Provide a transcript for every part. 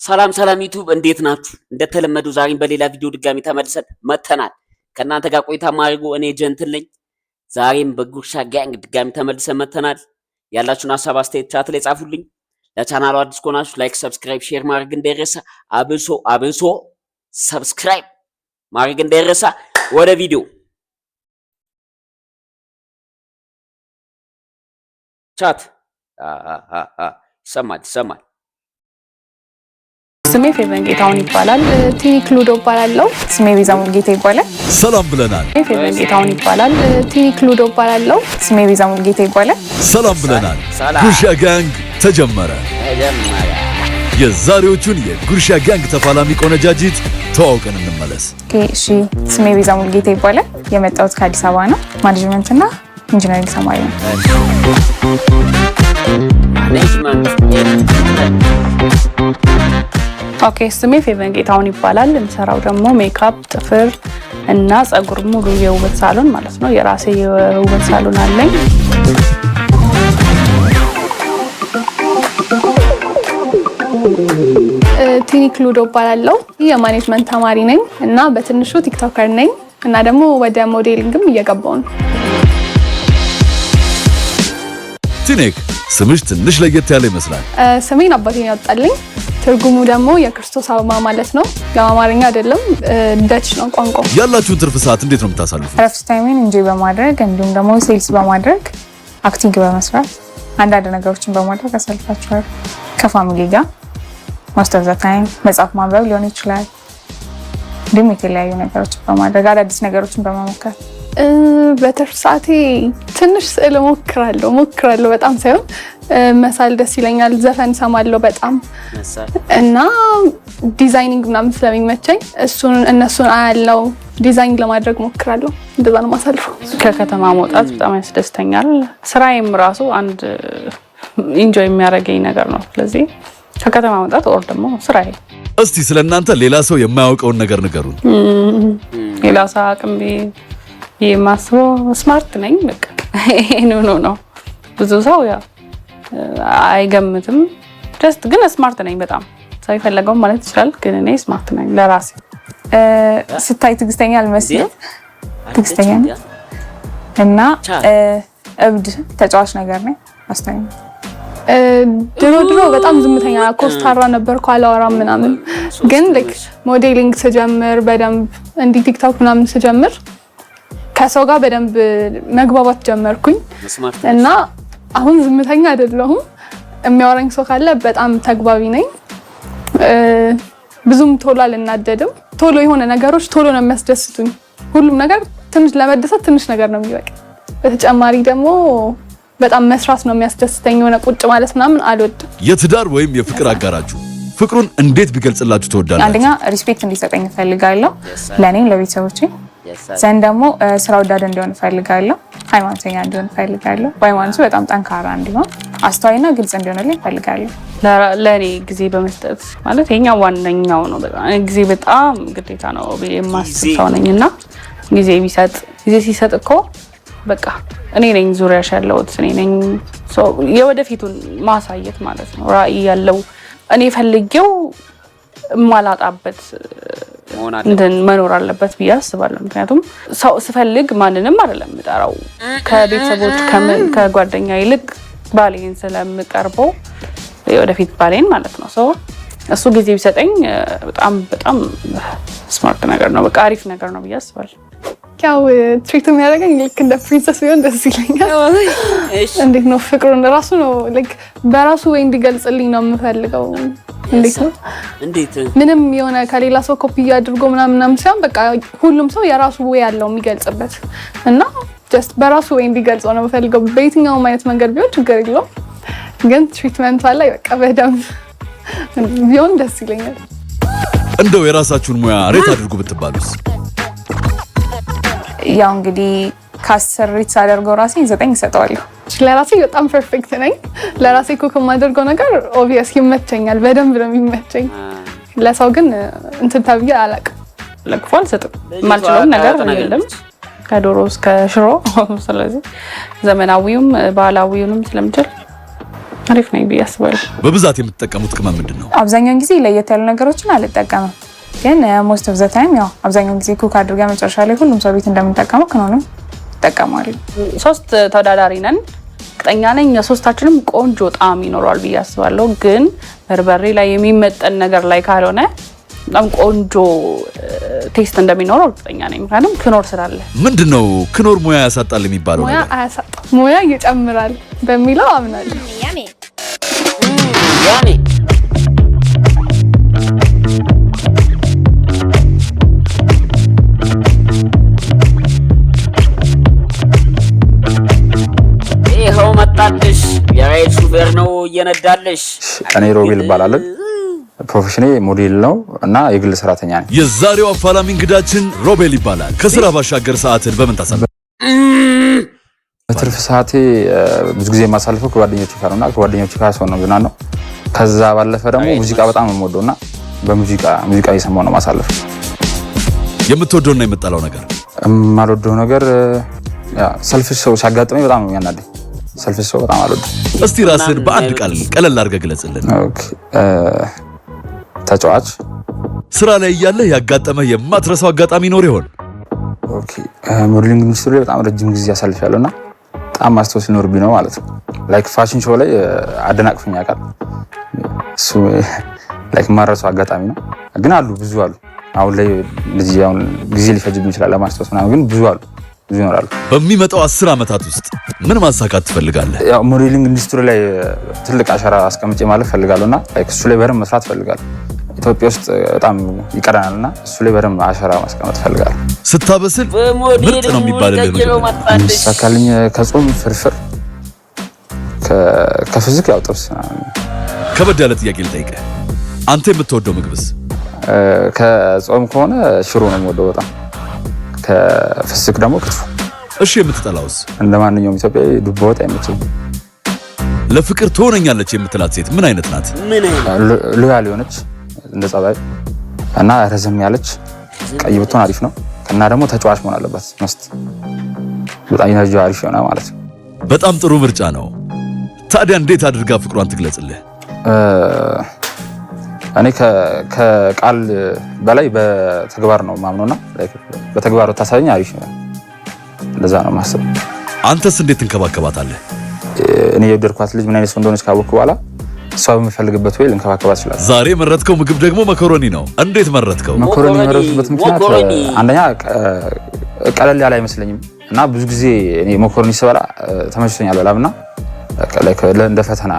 ሰላም ሰላም ዩቲዩብ እንዴት ናችሁ? እንደተለመደው ዛሬም በሌላ ቪዲዮ ድጋሚ ተመልሰን መተናል። ከእናንተ ጋር ቆይታ ማድረጉ እኔ ጀንትል ነኝ። ዛሬም በጉርሻ ጋንግ ድጋሚ ተመልሰን መተናል። ያላችሁን ሀሳብ አስተያየት ቻት ላይ ጻፉልኝ። ለቻናሉ አዲስ ከሆናችሁ ላይክ፣ ሰብስክራይብ፣ ሼር ማድረግ እንዳይረሳ። አብሶ ሰብስክራይብ ማድረግ እንዳይረሳ። ወደ ቪዲዮ ቻት ይሰማል። ስሜ ፌቨን ጌታውን ይባላል። ቲኒ ክሉዶ እባላለሁ። ስሜ ቤዛ ሙልጌታ ይባላል። ሰላም ብለናል። ፌቨን ጌታውን ይባላል። ቲኒ ክሉዶ እባላለሁ። ስሜ ቤዛ ሙልጌታ ይባላል። ሰላም ብለናል። ጉርሻ ጋንግ ተጀመረ። የዛሬዎቹን የጉርሻ ጋንግ ተፋላሚ ቆነጃጅት ተዋውቀን እንመለስ። እሺ፣ ስሜ ቤዛ ሙልጌታ ይባላል። የመጣሁት ከአዲስ አበባ ነው። ማኔጅመንት እና ኢንጂነሪንግ ተማሪ ነው። ኦኬ፣ ስሜ ፌቨን ጌታውን ይባላል። የምሰራው ደግሞ ሜካፕ፣ ጥፍር እና ጸጉር ሙሉ የውበት ሳሎን ማለት ነው። የራሴ የውበት ሳሎን አለኝ። ቲኒ ክሉዶ እባላለሁ። የማኔጅመንት ተማሪ ነኝ እና በትንሹ ቲክቶከር ነኝ እና ደግሞ ወደ ሞዴሊንግም እየገባሁ ነው። ቲኒክ ስምሽ ትንሽ ለየት ያለ ይመስላል። ስሜን አባቴ ያወጣልኝ። ትርጉሙ ደግሞ የክርስቶስ አበባ ማለት ነው። የአማርኛ አይደለም፣ ዳች ነው ቋንቋው። ያላችሁን ትርፍ ሰዓት እንዴት ነው የምታሳልፉት? ረፍት ታይሜን እንጂ በማድረግ እንዲሁም ደግሞ ሴልስ በማድረግ አክቲንግ በመስራት አንዳንድ ነገሮችን በማድረግ አሳልፋችኋል። ከፋሚሊ ጋር most of the time መጽሐፍ ማንበብ ሊሆን ይችላል። እንዲሁም የተለያዩ ነገሮችን በማድረግ አዳዲስ ነገሮችን በመሞከር በትርፍ ሰዓቴ ትንሽ ስዕል ሞክራለሁ። በጣም ሳይሆን መሳል ደስ ይለኛል። ዘፈን ሰማለሁ በጣም እና ዲዛይኒንግ ምናምን ስለሚመቸኝ እነሱን አያለው ዲዛይን ለማድረግ ሞክራለሁ። እንደዛ ነው ማሳልፈው። ከከተማ መውጣት በጣም ያስደስተኛል። ስራዬም ራሱ አንድ ኢንጆይ የሚያደርገኝ ነገር ነው። ስለዚህ ከከተማ መውጣት ወር ደግሞ ስራዬ። እስቲ ስለእናንተ ሌላ ሰው የማያውቀውን ነገር ንገሩን። ሌላ ሰው አቅም የማስበው ስማርት ነኝ። በቃ ነው ብዙ ሰው ያው አይገምትም። ጀስት ግን ስማርት ነኝ በጣም ሰው ይፈልገው ማለት ይችላል። ግን እኔ ስማርት ነኝ ለራሴ። ስታይ ትግስተኛ አልመስልም። ትግስተኛ እና እብድ ተጫዋች ነገር ነኝ። አስተኝ ድሮ በጣም ዝምተኛ ኮስታራ ነበርኩ፣ አላወራም ምናምን። ግን ላይክ ሞዴሊንግ ስጀምር በደንብ እንዲህ ቲክቶክ ምናምን ስጀምር ከሰው ጋር በደንብ መግባባት ጀመርኩኝ እና አሁን ዝምተኛ አይደለሁም። የሚያወራኝ ሰው ካለ በጣም ተግባቢ ነኝ። ብዙም ቶሎ አልናደድም። ቶሎ የሆነ ነገሮች ቶሎ ነው የሚያስደስቱኝ። ሁሉም ነገር ትንሽ ለመደሰት ትንሽ ነገር ነው የሚበቃ። በተጨማሪ ደግሞ በጣም መስራት ነው የሚያስደስተኝ። የሆነ ቁጭ ማለት ምናምን አልወድም። የትዳር ወይም የፍቅር አጋራችሁ ፍቅሩን እንዴት ቢገልጽላችሁ ትወዳላችሁ? አንደኛ ሪስፔክት እንዲሰጠኝ እፈልጋለሁ፣ ለኔም ለቤተሰቦቼ። ዘንድ ደግሞ ስራ ወዳድ እንዲሆን እፈልጋለሁ፣ ሃይማኖተኛ እንዲሆን እፈልጋለሁ። በሃይማኖቱ በጣም ጠንካራ እንዲሆን፣ አስተዋይና ግልጽ እንዲሆንልኝ እፈልጋለሁ። ለኔ ጊዜ በመስጠት ማለት የኛ ዋነኛው ነው። ጊዜ በጣም ግዴታ ነው የማስብ ሰው ነኝና ጊዜ ሲሰጥ እኮ በቃ እኔ ነኝ ዙሪያሽ ያለሁት፣ እኔ ነኝ የወደፊቱን ማሳየት ማለት ነው። ራዕይ ያለው እኔ ፈልጌው ማላጣበት መኖር አለበት ብዬ አስባለሁ። ምክንያቱም ሰው ስፈልግ ማንንም አይደለም የምጠራው፣ ከቤተሰቦች ከጓደኛ ይልቅ ባሌን ስለምቀርበው የወደፊት ባሌን ማለት ነው። እሱ ጊዜ ቢሰጠኝ በጣም ስማርት ነገር ነው፣ በቃ አሪፍ ነገር ነው ብዬ አስባለሁ። ያው ትሪት የሚያደርገኝ ልክ እንደ ፕሪንሰስ ቢሆን ደስ ይለኛል። እንዴት ነው ፍቅሩን ራሱ ነው ልክ በራሱ ወይ እንዲገልጽልኝ ነው የምፈልገው። እንዴት ነው ምንም የሆነ ከሌላ ሰው ኮፒ አድርጎ ምናምን ሳይሆን በቃ ሁሉም ሰው የራሱ ወይ ያለው የሚገልጽበት እና ጀስት በራሱ ወይ እንዲገልጸው ነው የምፈልገው። በየትኛውም አይነት መንገድ ቢሆን ችግር የለውም፣ ግን ትሪትመንት ላይ በቃ በደንብ ቢሆን ደስ ይለኛል። እንደው የራሳችሁን ሙያ ሬት አድርጉ ብትባሉስ? ያው እንግዲህ ከ10 ሬት ሳደርገው ራሴ 9 እሰጠዋለሁ። ለራሴ በጣም ፐርፌክት ነኝ። ለራሴ ኩክ የማደርገው ነገር ኦብቪየስ ይመቸኛል፣ በደንብ ነው የሚመቸኝ። ለሰው ግን እንትን ተብዬ አላውቅም። ለክፉ አልሰጥም። የማልችለውን ነገር የለም ከዶሮ እስከ ሽሮ። ስለዚህ ዘመናዊውም ባህላዊውንም ስለምችል አሪፍ ነው ቢያስባል በብዛት የምትጠቀሙት ቅመም ምንድነው አብዛኛውን ጊዜ ለየት ያሉ ነገሮችን አልጠቀምም ግን most of the time ያው አብዛኛውን ጊዜ ኩክ አድርጋ መጨረሻ ላይ ሁሉም ሰው ቤት እንደምንጠቀመው ክኖርም ተጠቀማሉ 3 ተወዳዳሪ ነን ቅጠኛ ነኝ ሶስታችንም ቆንጆ ጣዕም ይኖራል ቢያስባለሁ ግን በርበሬ ላይ የሚመጠን ነገር ላይ ካልሆነ በጣም ቆንጆ ቴስት እንደሚኖረው ቅጠኛ ነኝ ምክንያቱም ክኖር ስላለ ምንድነው ክኖር ሙያ ያሳጣል የሚባለው ሙያ አያሳጣም ሙያ ይጨምራል በሚለው አምናለሁ ያኔ ይኸው መጣልሽ የራይድ ሹፌር ነው እየነዳልሽ እኔ ሮቤል እባላለሁ ፕሮፌሽኔ ሞዴል ነው እና የግል ሰራተኛ ነኝ የዛሬው አፋላሚ እንግዳችን ሮቤል ይባላል ከስራ ባሻገር ሰዓትን በምን ታሳልፋለህ በትርፍ ሰዓቴ ብዙ ጊዜ የማሳልፈው ከጓደኞቼ ጋር ነውና ከጓደኞቼ ጋር ሰው ነው ዝናን ነው ከዛ ባለፈ ደግሞ ሙዚቃ በጣም የምወደውና በሙዚቃ እየሰማሁ ነው ማሳለፍ የምትወደውና የምትጠላው ነገር የማልወደው ነገር ሰልፊሽ ሰው ሲያጋጥመኝ በጣም ነው የሚያናደኝ ሰልፊሽ ሰው በጣም አልወድም እስቲ ራስን በአንድ ቃል ቀለል አድርገህ ግለጽልን ኦኬ ተጫዋች ስራ ላይ ያለ ያጋጠመ የማትረሳው አጋጣሚ ኖር ይሆን ኦኬ ሞዴሊንግ ኢንዱስትሪ ላይ በጣም ረጅም ጊዜ ያሳልፋለሁና በጣም ማስተዋል ሲኖርብኝ ነው ማለት ነው ላይክ ፋሽን ሾው ላይ አደናቅፈኛ ቃል እሱ ላይክ ማረሳው አጋጣሚ ነው ግን አሉ ብዙ አሉ አሁን ላይ ለዚህ አሁን ጊዜ ሊፈጅብኝ ይችላል ለማስተዋል ምናምን ግን ብዙ አሉ ብዙ ይኖራሉ በሚመጣው 10 አመታት ውስጥ ምን ማሳካት ትፈልጋለህ ያው ሞዴሊንግ ኢንዱስትሪ ላይ ትልቅ አሻራ አስቀምጬ ማለት ፈልጋለሁና ላይክ እሱ ላይ በደንብ መስራት ፈልጋለሁ ኢትዮጵያ ውስጥ በጣም ይቀረናልና እሱ ላይ በደንብ አሻራ ማስቀመጥ ፈልጋለሁ ስታበስል ምርጥ ነው የሚባልልህ ነው ሳካልኝ ከጾም ፍርፍር ከፍዝክ ያው ጥብስ ከበድ ያለ ጥያቄ ልጠይቅህ አንተ የምትወደው ምግብስ ከጾም ከሆነ ሽሮ ነው የምወደው በጣም ከፍዝክ ደግሞ ክትፎ እሺ የምትጠላውስ እንደማንኛውም ኢትዮጵያዊ ዱባ ወጥ አይመቸኝም ለፍቅር ትሆነኛለች የምትላት ሴት ምን አይነት ናት ሎያል የሆነች እንደ ጸባይ እና ረዘም ያለች ቀይ ብትሆን አሪፍ ነው እና ደግሞ ተጫዋች መሆን አለበት መስት በጣም ኢነርጂ አሪፍ የሆነ ማለት ነው በጣም ጥሩ ምርጫ ነው ታዲያ እንዴት አድርጋ ፍቅሯን ትግለጽልህ እኔ ከቃል በላይ በተግባር ነው ማምነውና በተግባር ታሳየኝ አሪፍ ነው ለዛ ነው ማሰብ አንተስ እንዴት እንከባከባታለህ እኔ የወደድኳት ልጅ ምን አይነት ሰው እንደሆነች ካወቅኩ በኋላ እሷ በምፈልግበት ወይ ልንከባከባት ይችላል ዛሬ መረጥከው ምግብ ደግሞ መኮሮኒ ነው እንዴት መረጥከው መኮሮኒ መረጥኩበት ምክንያት አንደኛ ቀለል ያለ አይመስለኝም እና ብዙ ጊዜ እኔ መኮሮኒ ስበላ ተመችቶኛል በላምና እንደ ፈተና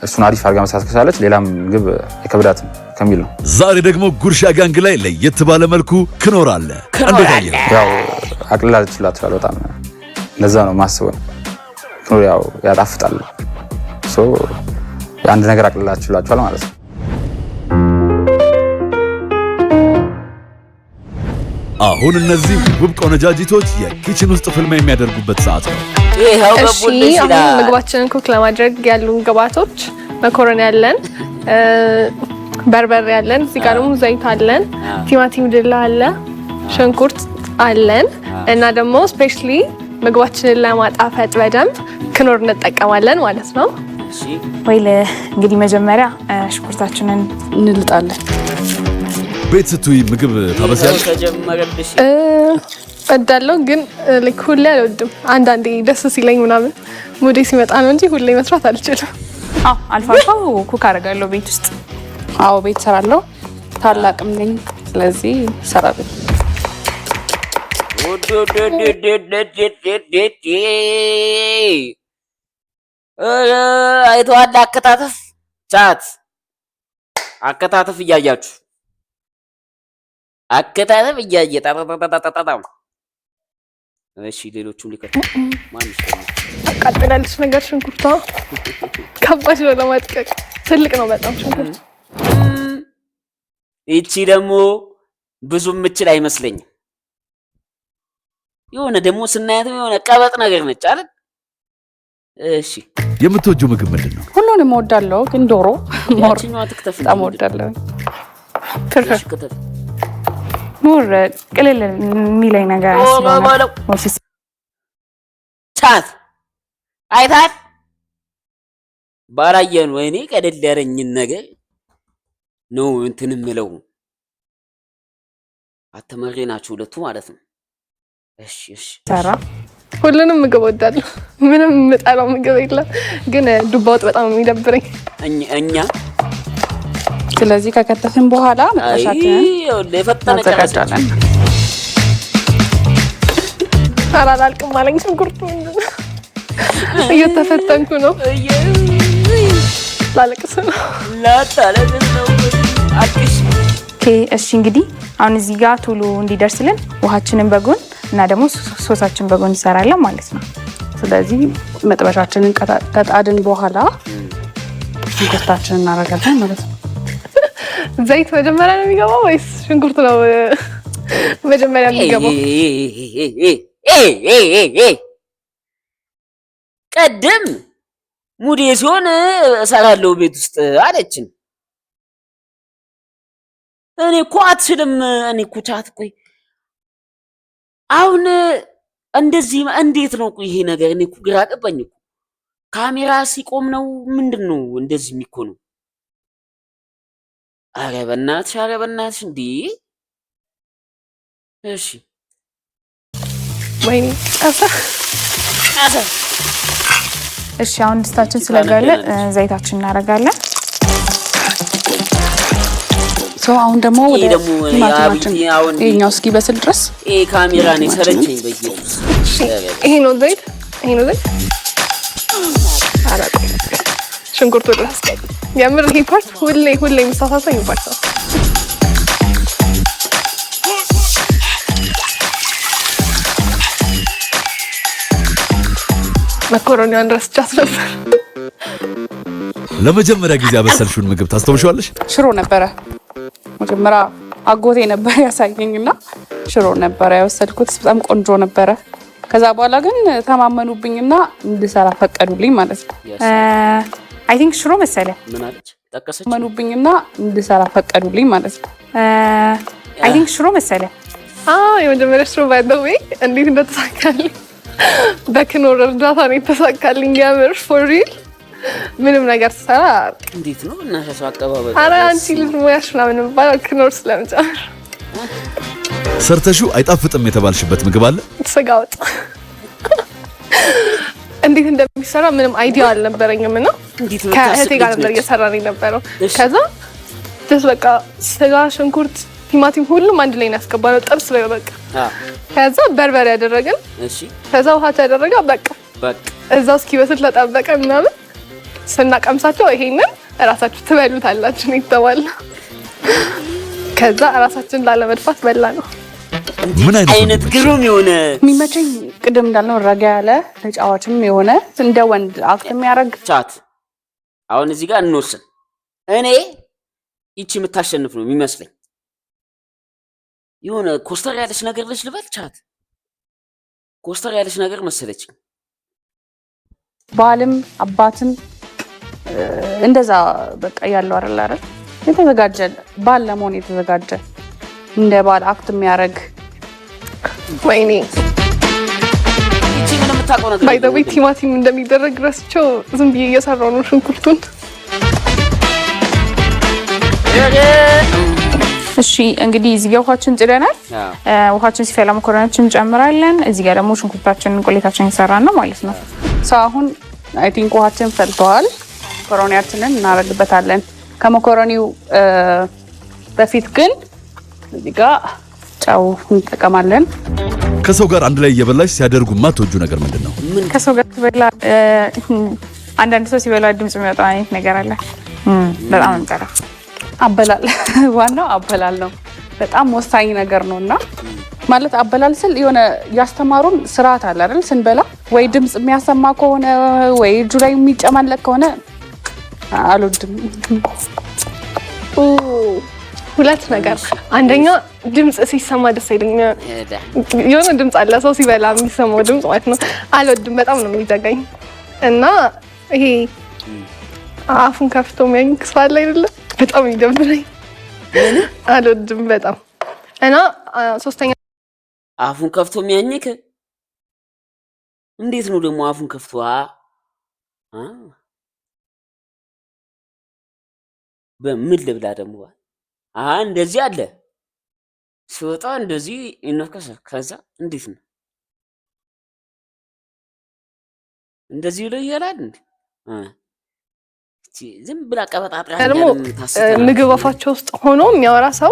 እሱን አሪፍ አድርጋ መስራት ከቻለች ሌላም ምግብ የከብዳትም ከሚል ነው ዛሬ ደግሞ ጉርሻ ጋንግ ላይ ለየት ባለ መልኩ ክኖር አለ እንዴት አየህ ያው አቅልላችኋል በጣም ለዛ ነው ማስበው ክኖር ያው ያጣፍጣል ሶ አንድ ነገር አቅልላችኋል ማለት ነው አሁን እነዚህ ውብ ቆነጃጅቶች የኪችን ውስጥ ፍልሚያ የሚያደርጉበት ሰዓት ነው እሺ አሁን ምግባችንን ኩክ ለማድረግ ያሉን ግብአቶች መኮረኒ ያለን በርበሬ ያለን እዚህ ጋር ደግሞ ዘይት አለን ቲማቲም ድላ አለ ሽንኩርት አለን እና ደግሞ ስፔሻሊ ምግባችንን ለማጣፈጥ በደንብ ክኖር እንጠቀማለን ማለት ነው እሺ ወይል እንግዲህ መጀመሪያ ሽንኩርታችንን እንልጣለን ቤት ስትይ ምግብ ታበስያለሽ ተጀመረልሽ እዳለው ግን ሁሌ አልወድም አንዳንዴ ደስ ሲለኝ ምናምን ሙዴ ሲመጣ ነው እንጂ ሁሌ መስራት አልችልም አልፎ አልፎ ኩክ አደርጋለሁ ቤት ውስጥ አዎ ቤት ሰራለሁ ታላቅም ነኝ ስለዚህ ሰራለሁ አይተዋል አከታተፍ ቻት አከታተፍ እያያችሁ አከታተፍ እያየጣጣጣጣጣጣ እሺ ሌሎቹም ሊከቱ ማንስ አቃጥላለች ነገር ሽንኩርቷ ከባድ ነው ለማጥቀቅ ትልቅ ነው በጣም ሽንኩርት እቺ ደግሞ ብዙም ምችል አይመስለኝም የሆነ ደግሞ ስናያት የሆነ ቀበጥ ነገር ነች አይደል እሺ የምትወጂው ምግብ ምንድነው ሁሉንም እወዳለሁ ግን ዶሮ ያቺኛዋ ትክተፍ በጣም እወዳለሁ ፍርፍር ሞር ቅልል የሚለኝ ነገር አስባለሁ ቻት አይታት ባላየን ወይኔ ቀደል ያረኝን ነገር ነው እንትን ምለው አተመሬ ናቸው ሁለቱ ማለት ነው። እሺ ሰራ ሁሉንም ምግብ ወዳለሁ። ምንም የምጠላው ምግብ የለም፣ ግን ዱባ ወጥ በጣም የሚደብረኝ እኛ። ስለዚህ ከከተፍን በኋላ መጥበሻችንን ለፈጠነ እናዘጋጃለን። አላልቅም አለኝ። ሽንኩርቱ እየተፈተንኩ ነው። ላለቅስ ነው። ኦኬ እሺ። እንግዲህ አሁን እዚህ ጋር ቶሎ እንዲደርስልን ውሃችንን በጎን እና ደግሞ ሶሳችን በጎን እንሰራለን ማለት ነው። ስለዚህ መጥበሻችንን ከጣድን በኋላ ሽንኩርታችንን እናደርጋለን ማለት ነው። ዘይት መጀመሪያ ነው የሚገባው ወይስ ሽንኩርት ነው መጀመሪያ የሚገባው? ቀደም ሙዴ ሲሆን እሰራለሁ ቤት ውስጥ አለችን። እኔ እኮ አትችልም። እኔ እኮ ቻት ቆይ አሁን እንደዚህ እንዴት ነው ይሄ ነገር? እኔ እኮ ግራ ገባኝ እኮ። ካሜራ ሲቆም ነው ምንድን ነው እንደዚህ የሚኮነው? ኧረ በእናትሽ እንዴ! እሺ ወይኔ እሺ። አሁን ድስታችን ስለጋለ ዘይታችን እናደርጋለን። አሁን ደግሞ ወደ ቲማቲማችን ይሄኛው እስኪበስል ድረስ ካሜራ ነው ሰለቸኝ በኢየሱስ። ይሄ ነው ዘይት። አራቆ ሽንኩርቱ ድረስ የምር ይሄ ፓርት ሁሌ የምሳሳተኝ ፓርት ነው። መኮረኒያን ረስቻት ነበር። ለመጀመሪያ ጊዜ ያበሰልሽውን ምግብ ታስታውሻለሽ? ሽሮ ነበረ። መጀመሪያ አጎቴ ነበር ያሳየኝና ሽሮ ነበረ ያበሰልኩት። በጣም ቆንጆ ነበረ። ከዛ በኋላ ግን ተማመኑብኝና እንድሰራ ፈቀዱልኝ ማለት ነው። አይ ቲንክ ሽሮ መሰለኝ። ምን አለች? ጠቀሰች። ተማመኑብኝና እንድሰራ ፈቀዱልኝ ማለት ነው። አይ ቲንክ ሽሮ መሰለኝ። የመጀመሪያ ሽሮ ባይ ዘ ዌይ እንዴት እንደተሳካልኝ በክኖር እርዳታ ነው የተሳካልኝ። የምር ፎር ሪል ምንም ነገር ሰራ እንዴት ነው እናሻሽ አቀባበል? ኧረ አንቺ ልጅ ሙያሽ ምናምን ባለው ክኖር ስለምጨምር ሰርተሽው አይጣፍጥም የተባልሽበት ምግብ አለ? ስጋ ወጥ እንዴት እንደሚሰራ ምንም አይዲያ አልነበረኝም እና ከእህቴ ጋር ነበር እየሰራን የነበረው። ከዛ ደስ በቃ ስጋ፣ ሽንኩርት፣ ቲማቲም ሁሉም አንድ ላይ ያስገባነው ጥብስ ላይ በቃ። ከዛ በርበሬ ያደረግን። እሺ። ከዛ ውሃ ተደረገ። በቃ እዛው እስኪበስል ተጠበቀ ምናምን። ስናቀምሳቸው ይሄንን እራሳችሁ ትበሉታላችሁ ነው የተባለው። ከዛ እራሳችን ላለመድፋት በላ ነው። ምን አይነት ግሩም የሆነ የሚመቸኝ ቅድም እንዳልነው ረጋ ያለ ተጫዋችም የሆነ እንደ ወንድ አክት የሚያደርግ ቻት። አሁን እዚህ ጋር እንወስን። እኔ ይቺ የምታሸንፍ ነው የሚመስለኝ። የሆነ ኮስተር ያለች ነገር ልጅ ልበል ቻት፣ ኮስተር ያለች ነገር መሰለች። ባልም አባትም እንደዛ በቃ ያለው አይደል የተዘጋጀ ባል ለመሆን የተዘጋጀ እንደ ባል አክት የሚያደርግ። ወይኔ ይቺ ምንም የምታውቀው ነገር ባይ ዘ ዌይ ቲማቲም እንደሚደረግ ረስቸው ዝም ብዬ እየሰራሁ ነው ሽንኩርቱን። እሺ እንግዲህ እዚህ ጋር ውሃችን ጥደናል። ውሃችን ሲፈላ መኮረናችን እንጨምራለን። እዚህ ጋር ደግሞ ሽንኩርታችንን ቁሌታችንን እየሰራን ነው ማለት ነው። አሁን አይ ቲንክ ውሃችን ፈልቷል። መኮረኒያችንን እናደርግበታለን። ከመኮረኒው በፊት ግን እዚህ ጋር ጨው እንጠቀማለን። ከሰው ጋር አንድ ላይ እየበላሽ ሲያደርጉ የማትወጁ ነገር ምንድን ነው? ከሰው ጋር ሲበላ አንዳንድ ሰው ሲበላ ድምጽ የሚወጣው አይነት ነገር አለ። በጣም እንጠራ አበላል ዋናው አበላል ነው። በጣም ወሳኝ ነገር ነውና ማለት አበላል ስል የሆነ ያስተማሩን ስርዓት አለ አይደል? ስንበላ ወይ ድምጽ የሚያሰማ ከሆነ ወይ እጁ ላይ የሚጨማለቅ ከሆነ አልወድም። ሁለት ነገር፣ አንደኛ ድምጽ ሲሰማ ደስ አይለኝም። የሆነ ድምጽ አለ ሰው ሲበላ የሚሰማው ድምጽ ማለት ነው። አልወድም፣ በጣም ነው የሚዘጋኝ። እና ይሄ አፉን ከፍቶ የሚያኝክ ሰው አለ አይደለ? በጣም ይደብረኝ፣ አልወድም በጣም። እና ሶስተኛ አፉን ከፍቶ የሚያኝክ እንዴት ነው ደግሞ አፉን ከፍቶ በምን ልብላ ደግሞ እንደዚህ አለ ሲወጣ እንደዚህ ይነከሰ ከዛ እንዴት ነው እንደዚህ ብሎ ይላል እንዴ ዝም ብላ ቀበጣጥራ ደግሞ ምግብ አፋቸው ውስጥ ሆኖ የሚያወራ ሰው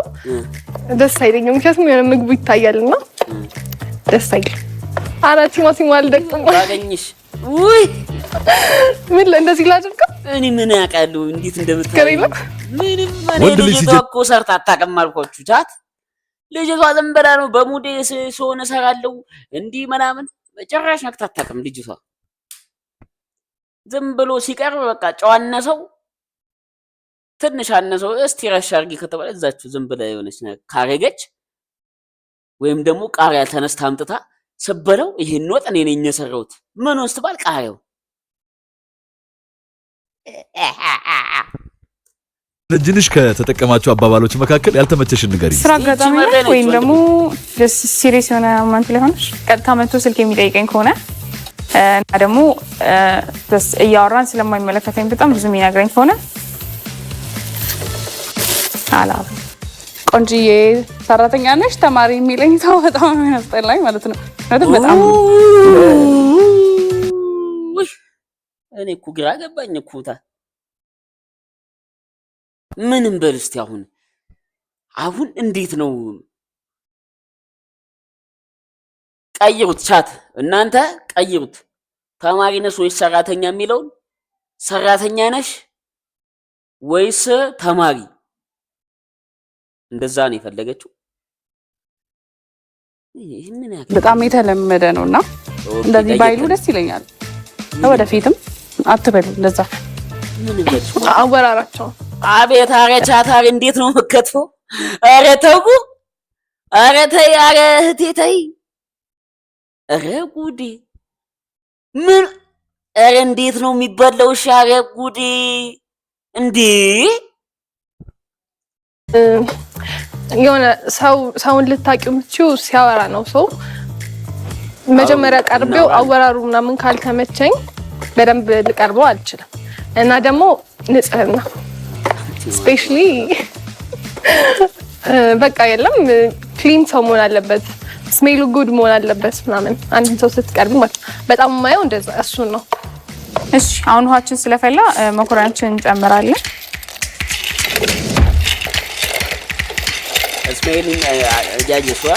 ደስ አይለኝም። ምክንያቱም የሆነ ምግቡ ይታያልና ደስ አይልም። ኧረ ቲማቲም አልደቅም ባገኝሽ ውይ ምን እንደዚህ ላድርገው እኔ ምን ያውቃለሁ እንዴት እንደምታውቂ ምንም ወንድ ልጅ ልጅቷ እኮ ሰርታ አታውቅም አልኳችሁ ቻት ልጅቷ ዝም ብላ ነው በሙዴ ሰሆነ ሰራለው እንዲህ ምናምን መጨረሻ ነክታ አታውቅም ልጅቷ ዝም ብሎ ሲቀርብ በቃ ጨዋነሰው ትንሽ አነሰው እስቲ ረሽ አድርጊ ከተባለ እዛችሁ ዝም ብላ የሆነች ካረገች ወይም ደግሞ ቃሪያ ተነስታ አምጥታ ሰበረው ይሄን ወጥ እኔ ነኝ የሰራሁት ምን ውስጥ ባል ቃሪያው ልጅንሽ ከተጠቀማቸው አባባሎች መካከል ያልተመቸሽን ንገሪኝ። ስራ አጋጣሚ ወይም ደግሞ ሲሪየስ የሆነ ሞመንት ላይ ሆነሽ ቀጥታ መጥቶ ስልክ የሚጠይቀኝ ከሆነ እና ደግሞ እያወራን ስለማይመለከተኝ በጣም ብዙ የሚነግረኝ ከሆነ አላም ቆንጂዬ ሰራተኛ ነሽ ተማሪ የሚለኝ ሰው በጣም የሚያስጠላኝ ማለት ነው። በጣም እኔ እኮ ግራ ገባኝ እኮ ምንም በል እስቲ አሁን እንዴት ነው ቀይሩት ቻት እናንተ ቀይሩት ተማሪ ነሽ ወይስ ሰራተኛ የሚለውን ሰራተኛ ነሽ ወይስ ተማሪ እንደዛ ነው የፈለገችው በጣም የተለመደ ነውና እንደዚህ ባይሉ ደስ ይለኛል ወደፊትም አትበሉ እንደዛ አወራራቸው አቤት ኧረ ቻት ኧረ እንዴት ነው መከተው ኧረ ተው ኧረ ተይ ኧረ እህቴ ተይ ኧረ ጉዴ ምን ኧረ እንዴት ነው የሚበላው ኧረ ጉዴ እንዴ የሆነ ሰውን ልታቂው የምትችይው ሲያወራ ነው ሰው መጀመሪያ ቀርቤው አወራሩ ምናምን ካልተመቸኝ በደንብ ልቀርበው አልችልም እና ደግሞ ንጽህና ስፔሻሊ በቃ የለም ክሊን ሰው መሆን አለበት ስሜሉ ጉድ መሆን አለበት ምናምን አንድ ሰው ስትቀርብ ማለት በጣም የማየው እንደዛ እሱን ነው። እሺ አሁን ውሃችን ስለፈላ መኮረኒያችንን እንጨምራለን። ስሜሉን ያያየሽዋ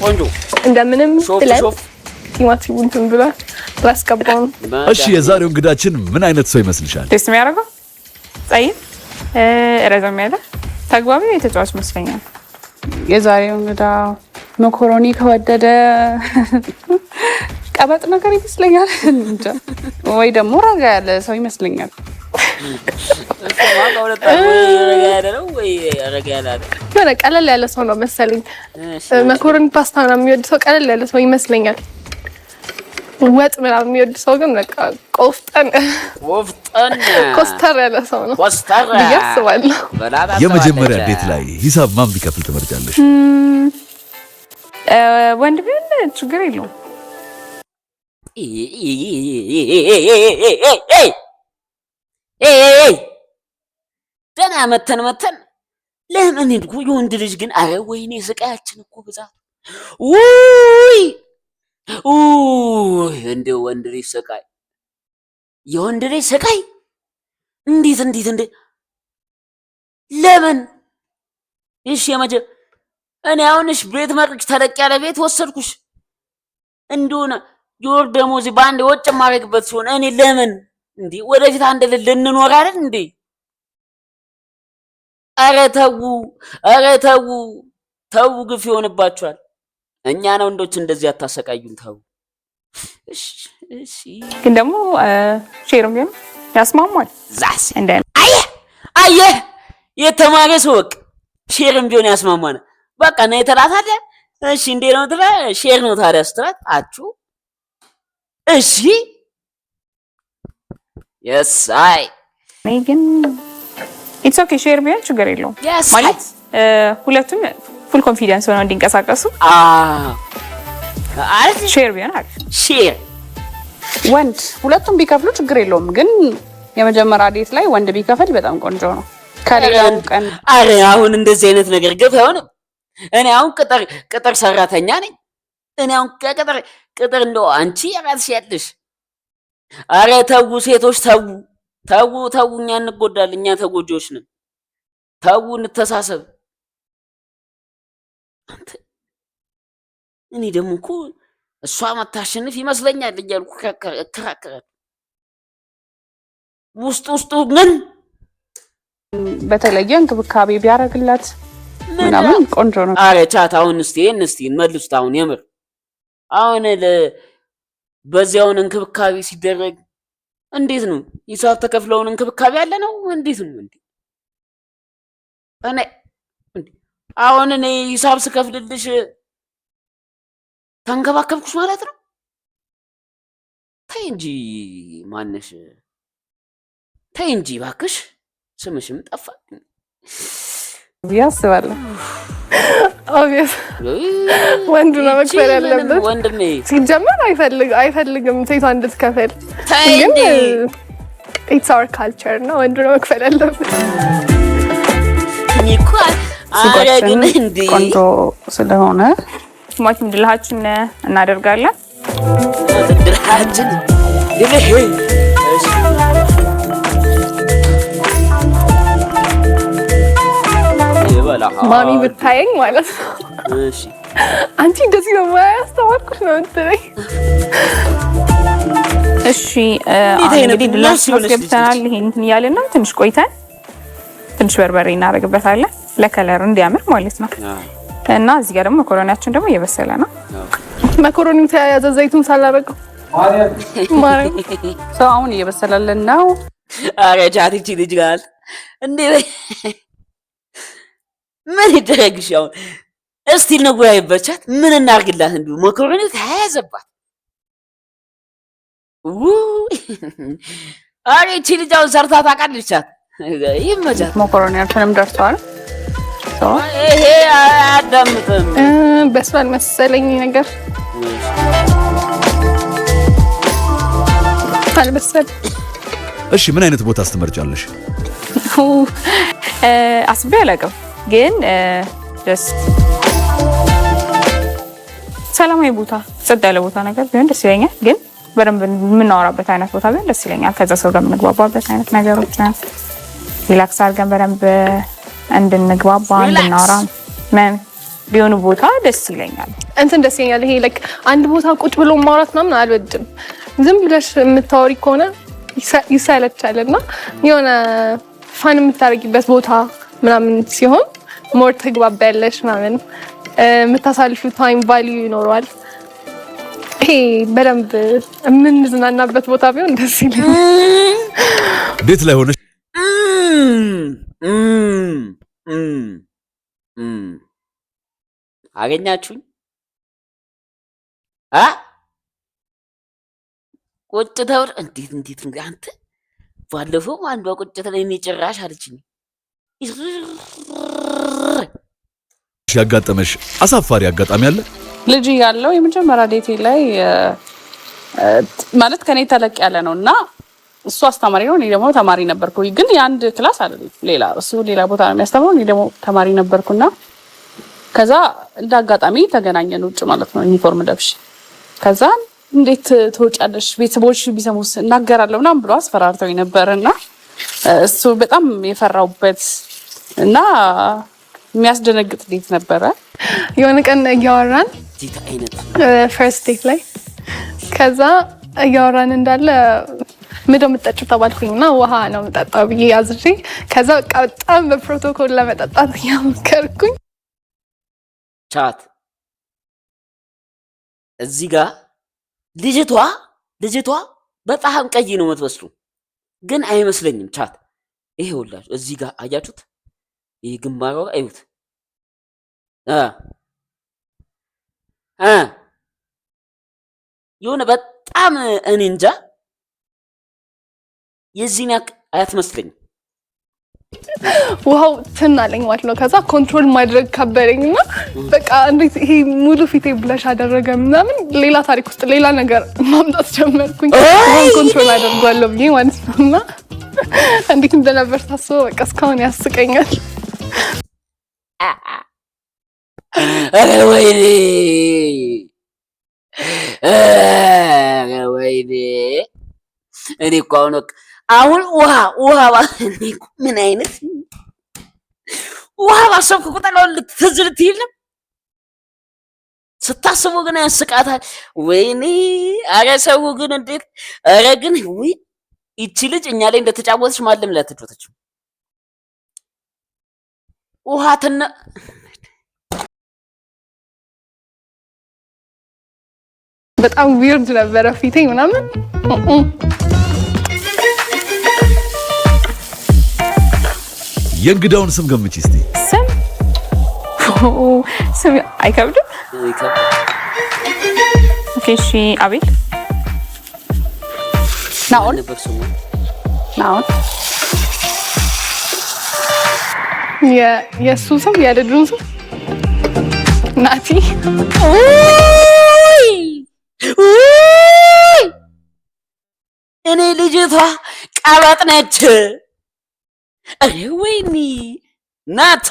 ቆንጆ እንደምንም ብለን ቲማቲሙን እንትን ብለን ላስገባው። እሺ የዛሬው እንግዳችን ምን አይነት ሰው ይመስልሻል? ደስ የሚያደርገው ጸይም ረዘም ያለ ተግባቢ የተጫዋች መስለኛል። የዛሬው እንግዳ መኮሮኒ ከወደደ ቀበጥ ነገር ይመስለኛል እንጃ ወይ ደግሞ ረጋ ያለ ሰው ይመስለኛል። ቀለል ያለ ሰው ነው መሰለኝ። መኮሮኒ ፓስታ ነው የሚወድ ሰው ቀለል ያለ ሰው ይመስለኛል። ወጥ ምናምን የሚወድ ሰው ግን በቃ ቆፍጠን ኮስተር ያለ ሰው ነው ብዬ አስባለሁ። የመጀመሪያ ዴት ላይ ሂሳብ ማን ቢከፍል ትመርጫለሽ? ወንድ ቢሆን ችግር የለውም። ደህና መተን ለምን እንድኩ የወንድ ልጅ ግን አረ ወይኔ ስቃያችን እኮ ብዛት ውይ እንደ ወንድ ልጅ ስቃይ የወንድ ልጅ ስቃይ እንዴት ለምን እሺ እኔ አሁንሽ ቤት መርጭ ተለቅ ያለ ቤት ወሰድኩሽ እንደሆነ የወር ደሞዝ በአንድ ወጭ ማረግበት ሲሆን እኔ ለምን እንዴ ወደፊት አንድ ልንኖር አይደል እንዴ? ኧረ ተው ግፍ ይሆንባችኋል። እኛ ነው ወንዶች እንደዚህ አታሰቃዩን ተው። እሺ ግን ደግሞ ሼርም ቢሆን ያስማማል። ዛስ እንደ አየ የተማረ ሰው ወቅ ሼርም ቢሆን ያስማማል። በቃ ነው የተላታለ። እሺ እንዴ ነው ትላ ሼር ነው ታዲያ ስትላት አችሁ እሺ የሳይ ግን ኢትስ ኦኬ ሼር ቢሆን ችግር የለውም ማለት ሁለቱም ፉል ኮንፊደንስ ሆነው እንዲንቀሳቀሱ ሼር ቢሆን አሪፍ። ሼር ወንድ ሁለቱም ቢከፍሉ ችግር የለውም፣ ግን የመጀመሪያ ዴት ላይ ወንድ ቢከፍል በጣም ቆንጆ ነው። ከሌላው ቀን አረ አሁን እንደዚህ አይነት ነገር ግፍ አይሆንም። እኔ አሁን ቅጥር ሰራተኛ ነኝ። እኔ አሁን ቅጥር እንደው አንቺ ራስሽ ያለሽ። አረ ተው ሴቶች ተው፣ እኛ እንጎዳለን፣ እኛ ተጎጂዎች ነን። ተው እንተሳሰብ። እኔ ደግሞ እኮ እሷ ማታሸንፍ ይመስለኛል እያልኩ እከራከራለሁ። ውስጡ ግን በተለየ እንክብካቤ ቢያደርግላት ምናምን ቆንጆ ነው። አረ ቻት አሁን እስቲ እንመልሱት። አሁን የምር አሁን በዚያውን እንክብካቤ ሲደረግ እንዴት ነው? ሂሳብ ተከፍለውን እንክብካቤ ያለ ነው? እንዴት ነው እንዴ? አሁን እኔ ሂሳብ ስከፍልልሽ ተንከባከብኩሽ ማለት ነው? ተይ እንጂ ማነሽ? ተይ እንጂ እባክሽ፣ ስምሽም ጠፋ ያስባለሁ። ኦብቪየስ ወንድ ነው መክፈል ያለበት። ወንድሜ ሲጀመር አይፈልግም ሴቷ እንድትከፍል። ግን ኢትስ አወር ካልቸር ነው፣ ወንድ ነው መክፈል ያለበት። አረግን እንዴ ቆንጆ ስለሆነ ቲማቲም ድልሃችን እናደርጋለን። ድልሃችን ማሚ ብታየኝ ማለት ነው። እሺ አንቺ እንደዚህ ነው ያስተማርኩሽ ነው እንትለኝ። እሺ እንግዲህ ድላችን ገብተናል። ይሄን እንትን እያልን ነው። ትንሽ ቆይተን ትንሽ በርበሬ እናደርግበታለን ለከለር እንዲያምር ማለት ነው። እና እዚህ ጋር ደግሞ መኮሮኒያችን ደግሞ እየበሰለ ነው። መኮሮኒው ተያያዘ ዘይቱን ሳላረገው ማረም ሰው አሁን እየበሰለልን ነው። አረ ቻት እቺ ልጅ ጋር እንዴ ምን ይደረግሽ? አሁን እስቲ እንወያይበት። ቻት ምን እናርግላት? እንዲሁ መኮሮኒው ተያያዘባት። አረ እቺ ልጅ አሁን ሰርታ ታውቃለች። ቻት ይመቻት። መኮሮኒያችንም ደርሷል። ይሄ አያዳምጥም። በስሏል መሰለኝ ነገር አልበሰል። እሺ ምን አይነት ቦታ ትመርጫለሽ? አስቤ አላውቅም፣ ግን ሰላማዊ ቦታ፣ ጸጥ ያለ ቦታ ነገር ቢሆን ደስ ይለኛል። ግን በደንብ የምናወራበት አይነት ቦታ ቢሆን ደስ ይለኛል። ከዛ ሰው ጋር የምንግባባበት አይነት ነገሮች ሪላክስ አድርገን በደንብ እንድንግባባ እንድናወራ ምን ቢሆኑ ቦታ ደስ ይለኛል። እንትን ደስ ይለኛል። ይሄ ላይክ አንድ ቦታ ቁጭ ብሎ ማውራት ምናምን አልወድም። ዝም ብለሽ የምታወሪ ከሆነ ይሰለቻልና የሆነ ፋን የምታደርጊበት ቦታ ምናምን ሲሆን ሞር ትግባባያለሽ ምናምን፣ የምታሳልፊው ታይም ቫልዩ ይኖረዋል። ይሄ በደንብ የምንዝናናበት ቦታ ቢሆን ደስ ይለኛል። ቤት ላይ ሆነሽ አገኛችሁኝ? ቁጭ ተብሎ እንዴት አንተ ባለፈው አንዷ ቁጭ ተብሎ እኔ ጭራሽ አለችኝ። ያጋጠመሽ አሳፋሪ አጋጣሚ አለ? ልጅ ያለው የመጀመሪያ ዴቴ ላይ ማለት ከኔ ተለቅ ያለ ነው እና እሱ አስተማሪ ነው፣ እኔ ደግሞ ተማሪ ነበርኩ። ግን የአንድ ክላስ አይደለም፣ እሱ ሌላ ቦታ ነው የሚያስተምረው፣ እኔ ደግሞ ተማሪ ነበርኩና ከዛ እንደ አጋጣሚ ተገናኘን ውጭ ማለት ነው ዩኒፎርም ለብሽ። ከዛ እንዴት ትወጫለሽ ቤተሰቦች ቢሰሙስ እናገራለሁ ምናምን ብሎ አስፈራርተውኝ ነበርና እሱ በጣም የፈራውበት እና የሚያስደነግጥ ዴት ነበረ። የሆነ ቀን እያወራን ፈርስት ዴት ላይ ከዛ እያወራን እንዳለ ምንድን ነው የምጠጪው ተባልኩኝና ውሃ ነው የምጠጣው ብዬ አዝዤ ከዛ በቃ በጣም በፕሮቶኮል ለመጠጣት እያመከርኩኝ ቻት እዚህ ጋር ልጅቷ በጣም ቀይ ነው የምትመስሉ፣ ግን አይመስለኝም። ቻት ይሄ ሁላችሁ እዚህ ጋር አያችሁት? ይሄ ግንባሯ አዩት የሆነ በጣም እኔ እንጃ የዚህን አትመስለኝም። ውሃው ትናለኝ ማለት ነው። ከዛ ኮንትሮል ማድረግ ከበደኝና በቃ እንዴት ይሄ ሙሉ ፊቴ ብለሽ አደረገ ምናምን ሌላ ታሪክ ውስጥ ሌላ ነገር ማምጣት ጀመርኩኝ። ኮንትሮል አደርጋለሁ ብዬ ማለት ነውና እንዴት እንደነበር ሳስበው በቃ እስካሁን ያስቀኛል። ወይኔ ወይኔ እኔ እኮ አሁን ውሃ ምን አይነት ውሃ ባሰብኩ ቁጥር ትዝ ልትይል ነው ስታስቡ ግን ያስቃታል። ወይኔ አረ ሰው ግን እንዴት አረ ግን ይቺ ልጅ እኛ ላይ እንደተጫወተች ማለም ላትዶተች ውሃትና በጣም ዊርድ ነበረ ፊቴ ምናምን። የእንግዳውን ስም ገምቺ እስቲ። ስም አይከብድም? ኦኬ እሺ። አቤል ናኦል የእሱ ስም የልጁን ስም ናቲ። እኔ ልጅቷ ቀበጥ ነች። አሬ ወይኔ ናቷ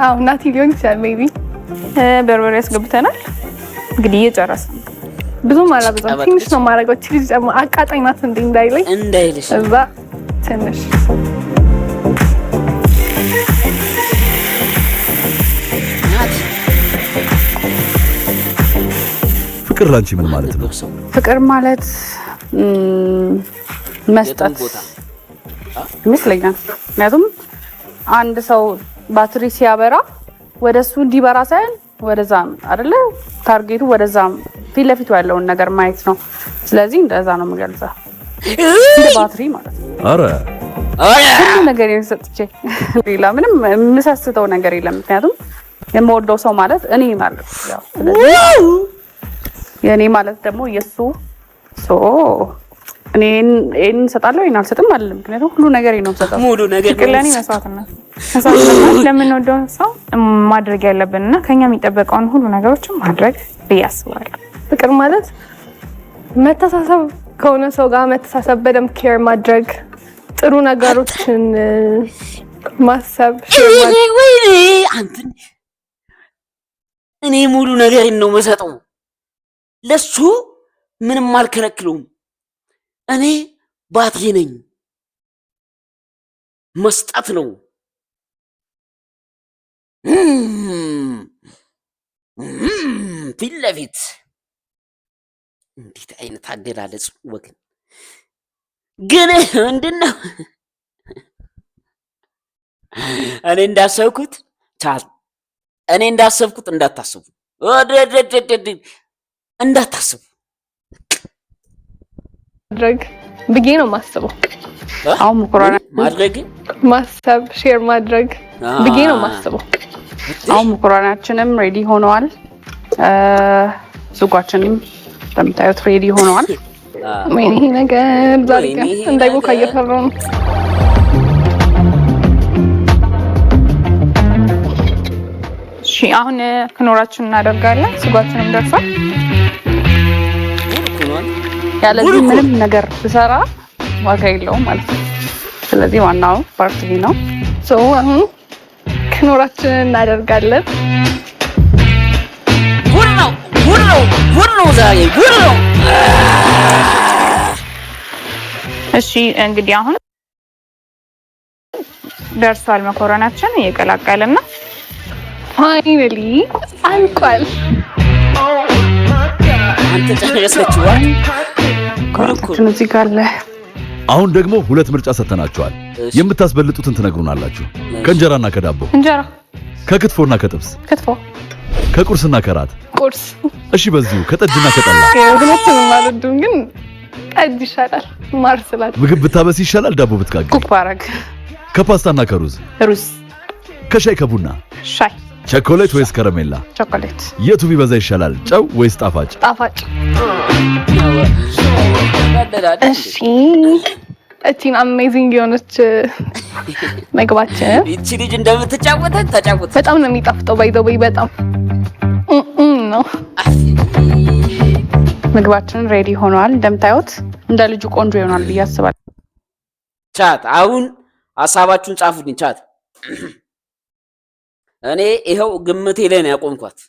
አዎ ናቲ ሊሆን ይችላል። ሜቢ በርበሬ ያስገብተናል። እንግዲህ እየጨረስን ብዙም አላበዛም፣ ትንሽ ነው የማደርገው። እቺ ልጅ ደግሞ አቃጣኝ ናት እንዳይልሽ እዛ ትንሽ ፍቅር ላንቺ ምን ማለት ነው? ፍቅር ማለት መስጠት ይመስለኛል። ምክንያቱም አንድ ሰው ባትሪ ሲያበራ ወደሱ እንዲበራ ሳይሆን ወደዛ አይደለ ታርጌቱ፣ ወደዛ ፊት ለፊቱ ያለውን ነገር ማየት ነው። ስለዚህ እንደዛ ነው የምገልጸው፣ እንደ ባትሪ ማለት ነው። አረ ሁሉ ነገር የሰጥቼ ሌላ ምንም የምሰስተው ነገር የለም። ምክንያቱም የምወደው ሰው ማለት እኔ ማለት ነው። ስለዚህ የኔ ማለት ደግሞ የሱ እኔን እንሰጣለሁ ይናል ሰጥም አይደለም። ምክንያቱም ሁሉ ነገር ነው ሰጣው። ሙሉ ነገር ለኔ መስዋዕትነት ለምንወደው ሰው ማድረግ ያለብንና ከኛ የሚጠበቀውን ሁሉ ነገሮችን ማድረግ ብያስባለሁ። ፍቅር ማለት መተሳሰብ ከሆነ ሰው ጋር መተሳሰብ፣ በደንብ ኬር ማድረግ፣ ጥሩ ነገሮችን ማሰብ። እኔ ሙሉ ነገር ነው መሰጠው፣ ለሱ ምንም አልከለክለውም። እኔ ባትሪ ነኝ፣ መስጠት ነው። ፊት ለፊት እንዴት አይነት አገላለጽ ወገን! ግን ምንድነው እኔ እንዳሰብኩት እንዳታስቡ እንዳታስቡ ማድረግ ብዬ ነው የማስበው። አሁን ሙከራና ማድረግ ማሰብ ሼር ማድረግ ብዬ ነው የማስበው። አሁን ሙከራናችንም ሬዲ ሆነዋል። ሱቋችንም እንደምታዩት ሬዲ ሆነዋል። ወይኔ ይሄ ነገር ዛሬ እንዳይቦካ እየፈራሁ ነው። እሺ አሁን ክኖራችንን እናደርጋለን። ሱቋችንም ደርሷል። ያለዚህ ምንም ነገር ብሰራ ዋጋ የለውም ማለት ነው። ስለዚህ ዋናው ፓርት ነው። አሁን ክኖራችንን እናደርጋለን። ጉድ ነው ዛሬ ጉድ ነው። እሺ እንግዲህ አሁን ደርሷል። መኮረናችን እየቀላቀልን ነው። ፋይናሊ አልቋል። አንተ ጨረሰችው። ኮረናችን እዚህ ጋር አለ። አሁን ደግሞ ሁለት ምርጫ ሰጥተናችኋል። የምታስበልጡትን ትነግሩናላችሁ። ከእንጀራና ከዳቦ፣ እንጀራ፣ ከክትፎና ከጥብስ፣ ክትፎ፣ ከቁርስና ከራት። ቁርስ። እሺ በዚሁ ከጠጅና ከጠላ። ሁለቱንም አልወድም፣ ግን ጠጅ ይሻላል። ማር ስላለ ምግብ ብታበስ ይሻላል ዳቦ ብትጋግር። ኩክ ባረግ። ከፓስታና ከሩዝ፣ ሩዝ። ከሻይ ከቡና፣ ሻይ። ቸኮሌት ወይስ ከረሜላ? ቸኮሌት። የቱ ቢበዛ ይሻላል? ጨው ወይስ ጣፋጭ? ጣፋጭ። እሺ እቺን አሜዚንግ የሆነች ምግባችን እቺ ልጅ እንደምትጫወተን ተጫወተ። በጣም ነው የሚጣፍጠው። ባይዘው በጣም ነው። ምግባችን ሬዲ ሆኗል። እንደምታዩት እንደ ልጁ ቆንጆ ይሆናል ብዬ አስባለሁ። ቻት አሁን ሐሳባችሁን ጻፉልኝ ቻት። እኔ ይሄው ግምቴ ላይ ነው ያቆምኳት።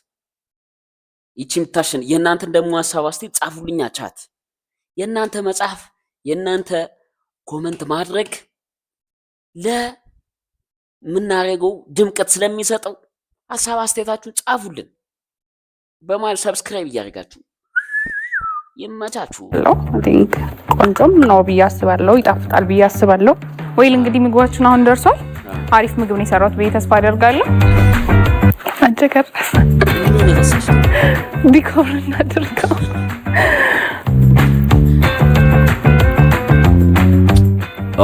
ይቺም ታሽን የእናንተን ደግሞ ሐሳብ አስቲ ጻፉልኛ ቻት። የእናንተ መጻፍ የእናንተ ኮሜንት ማድረግ ለምናረገው ድምቀት ስለሚሰጠው ሐሳብ አስተያየታችሁን ጻፉልን። በማል ሰብስክራይብ እያደረጋችሁ ይመቻችሁ። አይ ቲንክ ቆንጆም ነው ብዬ አስባለሁ። ይጣፍጣል ብዬ አስባለሁ። ወይል እንግዲህ ምግባችን አሁን ደርሷል። አሪፍ ምግብ ነው የሰራሁት ብዬ ተስፋ አደርጋለሁ። አንቸከር ዲኮር እናድርገው።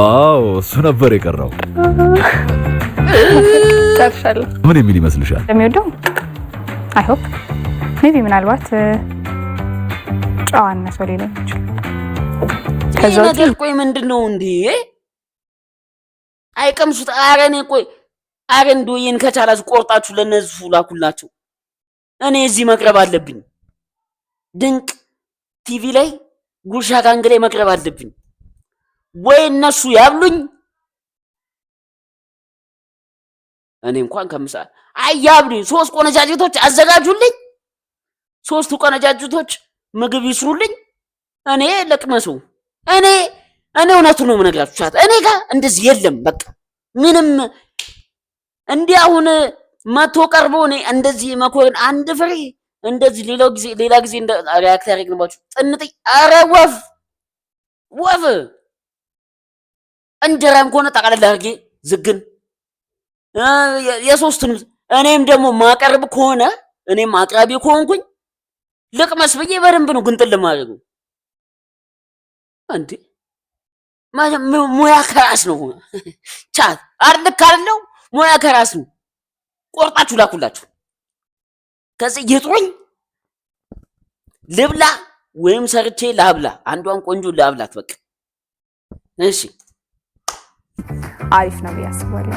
አዎ እሱ ነበር የቀረው። ጨርሻለሁ። ምን የሚል ይመስልሻል? እንደሚወደው አይ ሆፕ ሜቢ ምናልባት ጨዋና ሰው ሌላ ይችላል። ከዛ ነገር ቆይ ምንድነው እንዴ? አይቀምሱት። ኧረ እኔ ቆይ ኧረ እንደው ይሄን ከቻላችሁ ቆርጣችሁ ለነሱ ላኩላችሁ። እኔ እዚህ መቅረብ አለብኝ። ድንቅ ቲቪ ላይ ጉርሻ ጋንግ ላይ መቅረብ አለብኝ። ወይ እነሱ ያብሉኝ። እኔ እንኳን ከምሳ አያብሉኝ። 3 ቆነጃጅቶች አዘጋጁልኝ። 3 ቆነጃጅቶች ምግብ ይስሩልኝ። እኔ ለቅመሱ። እኔ እውነቱን ነው የምነግራችሁ ቻት። እኔ ጋር እንደዚህ የለም። በቃ ምንም እንዲህ አሁን መቶ ቀርቦ እኔ እንደዚህ መኮረን አንድ ፍሬ እንደዚህ ሌላ ጊዜ እንደ ሪያክት ያደርግንባችሁ ጥንጥ። ኧረ ወፍ እንጀራም ከሆነ ጠቅላላ አድርጌ ዝግን የሶስቱን እኔም ደግሞ ማቀርብ ከሆነ እኔም አቅራቢ ከሆንኩኝ ልቅመስ ብዬ በደንብ ነው ግንጥል ለማድረጉ። እንዴ ሙያ ከራስ ነው ቻት አርልክ አይደለው? ሙያ ከራስ ነው። ቆርጣችሁ ላኩላችሁ። ከዚህ ይጥሩኝ ልብላ ወይም ሰርቼ ላብላ። አንዷን ቆንጆ ላብላት በቃ። እሺ አሪፍ ነው ብዬ አስባለሁ።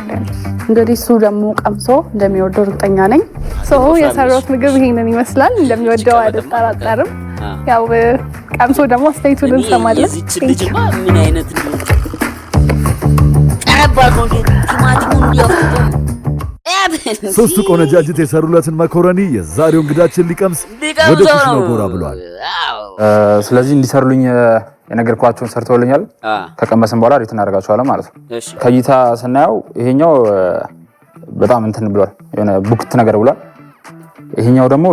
እንግዲህ እሱ ደግሞ ቀምሶ እንደሚወደው እርግጠኛ ነኝ። የሰራሁት ምግብ ይሄንን ይመስላል። እንደሚወደው አልጠራጠርም። ያው ቀምሶ ደግሞ አስተያየቱን እንሰማለን። እዚች ልጅማ ምን አይነት ነው ቀረባ ነው ቲማቲሙን እንዲያፈጡ 3 ቆነጃጅት የሰሩለትን መኮረኒ የዛሬው እንግዳችን ሊቀምስ ወደ ኩሽናው ጎራ ብሏል። ስለዚህ እንዲሰሩልኝ የነገርኳቸውን ሰርተውልኛል። ከቀመስን በኋላ ሪት እናደርጋቸዋለን ማለት ነው። ከይታ ስናየው ይሄኛው በጣም እንትን ብሏል፣ የሆነ ቡክት ነገር ብሏል። ይሄኛው ደግሞ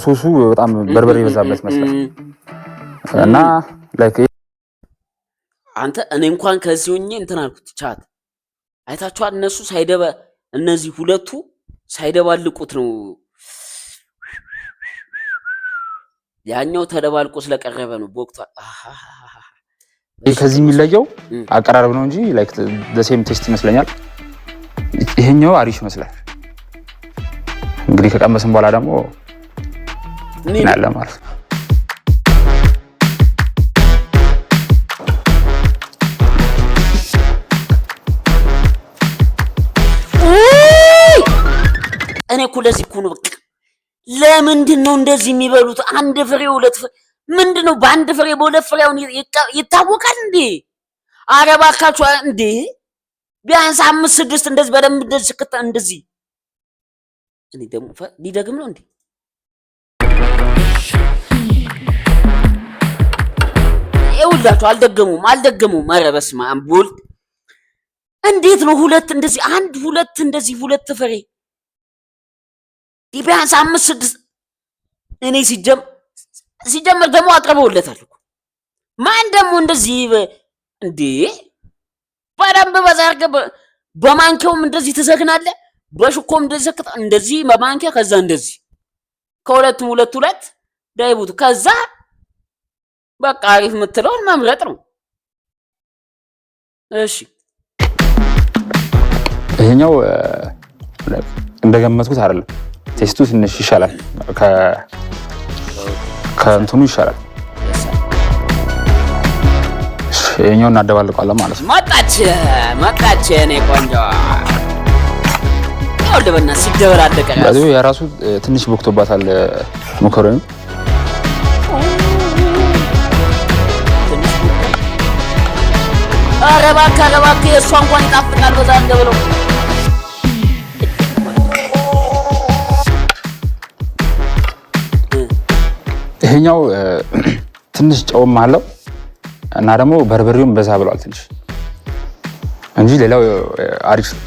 ሶሱ በጣም በርበሬ የበዛበት መስሏል እና ላይክ አንተ እኔ እንኳን ከዚህ ሆኜ እንትን አልኩት። ቻት አይታችኋል። እነዚህ ሁለቱ ሳይደባልቁት ነው ያኛው ተደባልቆ ስለቀረበ ነው ቦክቷል። ከዚህ የሚለየው አቀራረብ ነው እንጂ ላይክ the same taste ይመስለኛል። ይሄኛው አሪፍ ይመስላል። እንግዲህ ከቀመስን በኋላ ደግሞ እናያለ ማለት ነው። እኔ እኮ ለዚህ እኮ ነው በቃ። ለምንድን ነው እንደዚህ የሚበሉት? አንድ ፍሬ ሁለት ፍሬ ምንድን ነው? በአንድ ፍሬ በሁለት ፍሬ አሁን ይታወቃል እንዴ? ኧረ እባካችሁ እንዴ! ቢያንስ 5 6 እንደዚህ በደንብ እንደዚህ ስክታ እንደዚህ። እኔ ደግሞ ሊደግም ነው እንዴ? ይኸውላችሁ አልደገሙም። ኧረ በስመ አብ ወልድ። እንዴት ነው ሁለት እንደዚህ አንድ ሁለት እንደዚህ ሁለት ፍሬ ቢያንስ 5 6 እኔ ሲጀመር ደግሞ አቅርበውለታል እኮ ማን ደግሞ እንደዚህ እንዴ በደንብ በዛ አድርገህ በማንኪያውም እንደዚህ ትዘግናለህ፣ በሹኮም እንደዚህ ሰክታ እንደዚህ በማንኪያ ከዛ እንደዚህ ከሁለቱም ሁለት ዳይቡት ከዛ በቃ አሪፍ የምትለውን መምረጥ ነው። እሺ ይሄኛው እንደገመትኩት አይደለም። ቴስቱ ትንሽ ይሻላል ከእንትኑ ይሻላል። ይሄኛው እናደባልቀዋለን ማለት ነው። መጣች እኔ ቆንጆ ያው ለበና ሲደበላለቀ የራሱ ትንሽ ቦክቶባታል መኮረኒ። ኧረ እባክህ እሷ እንኳን ይጣፍጣል በዛ እንደብለው ይሄኛው ትንሽ ጨውም አለው እና ደግሞ በርበሬውም በዛ ብሏል ትንሽ እንጂ ሌላው አሪፍ ነው።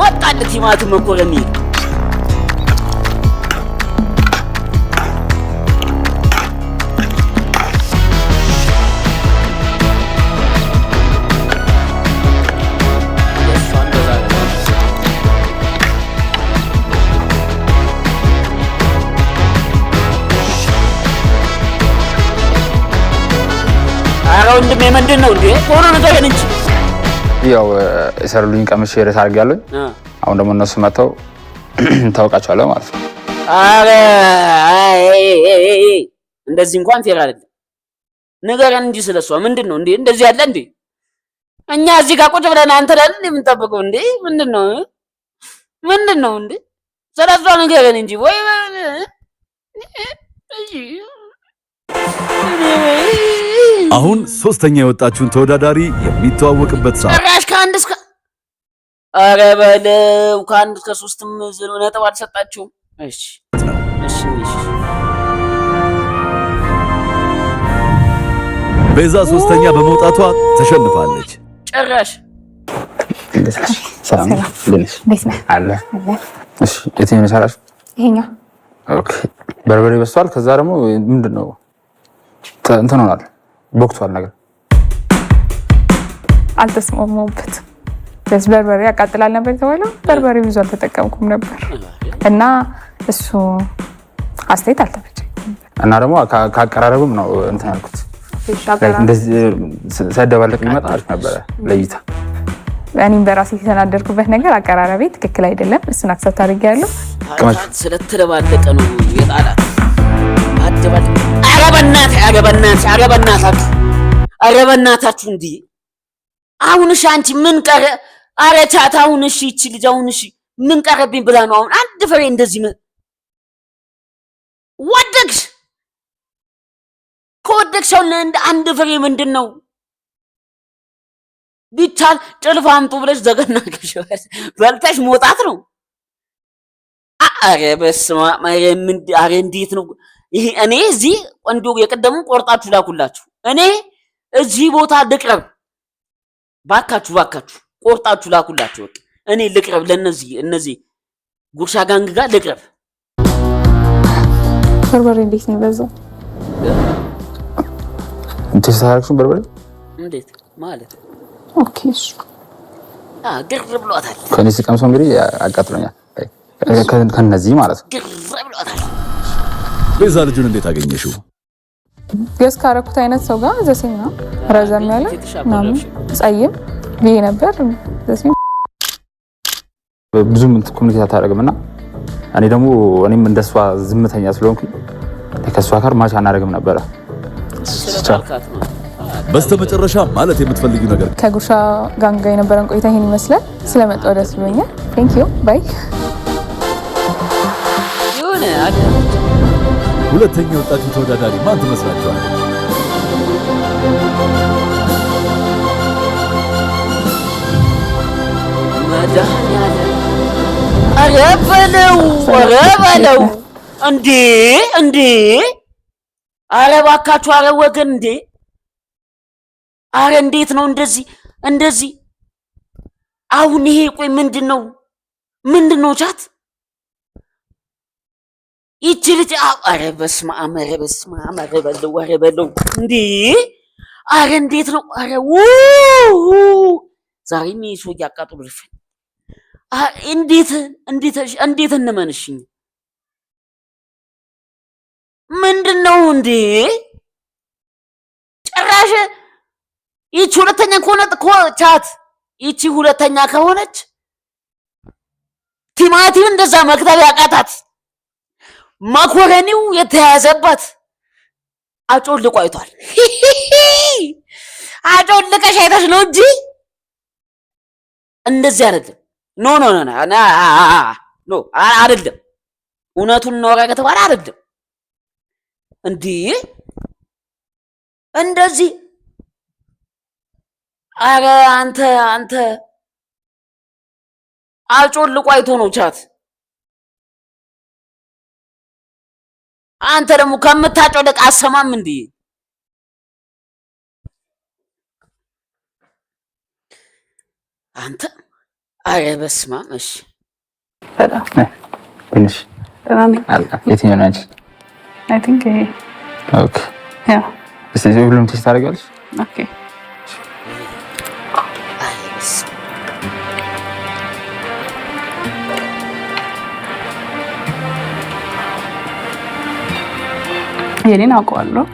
መጣል ቲማቲም መኮረኒ ወንድሜ ምንድን ነው እንዴ? ሆኖ ነገር እንጂ ያው የሰሩልኝ ቀምሼ ሬት አድርጋለሁ። አሁን ደግሞ እነሱ መተው ታውቃቸዋለህ ማለት ነው። አረ እንደዚህ እንኳን ፌር አይደለም። ንገረን እንጂ ስለሷ ምንድን ነው እንዴ? እንደዚህ ያለ እንዴ? እኛ እዚህ ጋር ቁጭ ብለን አንተ ላይ የምንጠብቀው እንዴ? ምንድን ነው እንዴ? ስለሷ ንገረን እንጂ ወይ አሁን ሶስተኛ የወጣችውን ተወዳዳሪ የሚተዋወቅበት ሰዓት ጭራሽ ከአንድ እስከ ኧረ በለው ከአንድ እስከ 3ም ነጥብ አልሰጣችሁም። እሺ ቤዛ ሶስተኛ በመውጣቷ ተሸንፋለች። ጭራሽ የትኛው ይሰራል? ይሄኛው በርበሬ በስቷል። ከዛ ደግሞ ምንድን ነው እንትን ሆኗል፣ ቦክቷል ነገር አልተስማማሁበት። በርበሬ ያቃጥላል ነበር የተባለው። በርበሬ ብዙ አልተጠቀምኩም ነበር እና እሱ አስተያየት አልተመቸኝም። እና ደግሞ ከአቀራረብም ነው እንትን አልኩት። እንደዚህ ሳይደባለቅ ቢመጣ አሪፍ ነበረ ለእይታ። እኔም በራሴ የተናደርኩበት ነገር አቀራረቤ ትክክል አይደለም። እሱን አክሰፕት አድርጌያለሁ። ስለተደባለቀ ነው የጣላት። ኧረ በእናታችሁ እንዲህ አሁን እሺ፣ አንቺ ምን ቀረ? ኧረ ቻት አሁን እሺ፣ ይቺ ልጅ አሁን እሺ ምን ቀረብኝ ብላ ነው አሁን አንድ ፍሬ እንደዚህ ወደቅሽ? ከወደቅሽ እንደ አንድ ፍሬ ምንድን ነው ቢቻል ጭልፋ አምጡ ብለሽ ዘገናሽ በልተሽ መውጣት ነው። ኧረ በስመ አብ! ኧረ እንዴት ነው ይሄ? እኔ እዚህ ቆንጆ የቀደሙን ቆርጣችሁ ላኩላችሁ። እኔ እዚህ ቦታ ልቅረብ፣ ባካችሁ ቆርጣችሁ ላኩላችሁ። በቃ እኔ ልቅረብ፣ እነዚህ ጉርሻ ጋንግ ጋር ልቅረብ። በርበሬ እንዴት ነው በዛው? እንተሳራክሽን በርበሬ እንዴት ማለት? ኦኬ እሺ፣ ግር ብሏታል። ከኔ ሲቀምሰው እንግዲህ አቃጥሎኛል። ከነዚህ ማለት ነው። ግር ብሏታል። ቤዛ ልጁን እንዴት አገኘሽው? ገስ ካረኩት አይነት ሰው ጋር ዘሴም ነው። ረዘም ያለ ምናምን ጸይም ይሄ ነበር። ዘሴም ብዙም ኮሚኒኬት አታደርግምና እኔም እንደሷ ዝምተኛ ስለሆንኩኝ ከሷ ጋር ማች አናደርግም ነበረ። በስተመጨረሻ ማለት የምትፈልጊው ነገር? ከጉርሻ ጋንጋ የነበረን ቆይታ ይሄን ይመስላል። ስለመጣው ደስ ብሎኛል። ቴንክ ዩ ባይ። ሁለተኛ ወጣችሁ ተወዳዳሪ ማን ትመስላችኋል? ኧረ በለው እንዴ! ኧረ እባካችሁ! ኧረ ወገን እንዴ! ኧረ እንዴት ነው እንደዚህ? አሁን ይሄ ቆይ ምንድን ነው ቻት ይቺ ልጅ? ኧረ በስመ አብ! ኧረ በለው እንዴ! ኧረ እንዴት ነው? ኧረ ዛሬም ይሄ ሰው እያቃጠሉ ልፈን። እንዴት እንመንሽኝ? ምንድን ነው እንዴ? ጭራሽ ይቺ ሁለተኛ ከሆነ ቻት ይቺ ሁለተኛ ከሆነች ቲማቲም እንደዛ መክተብ ያቃታት ማኮረኒው የተያዘባት አጮልቆ አይቷል። አጮልቀሽ አይተሽ ነው እንጂ እንደዚህ አይደለም። ኖ ኖ ኖ ኖ አይደለም። እውነቱን ነው ከተባለ አይደለም። እንዲህ እንደዚህ አረ አንተ አጮልቆ አይቶ ነው ቻት። አንተ ደግሞ ከምታጮልቅ አሰማም እንዴ? አንተ አረ በስመ አብ። እሺ በጣም ትንሽ የትኛው ነው አንቺ? አይ ቲንክ ይሄ ኦኬ። ያ እስቲ ሁሉም ቴስት ታደርጋለሽ? ኦኬ የኔን አውቀዋለሁ።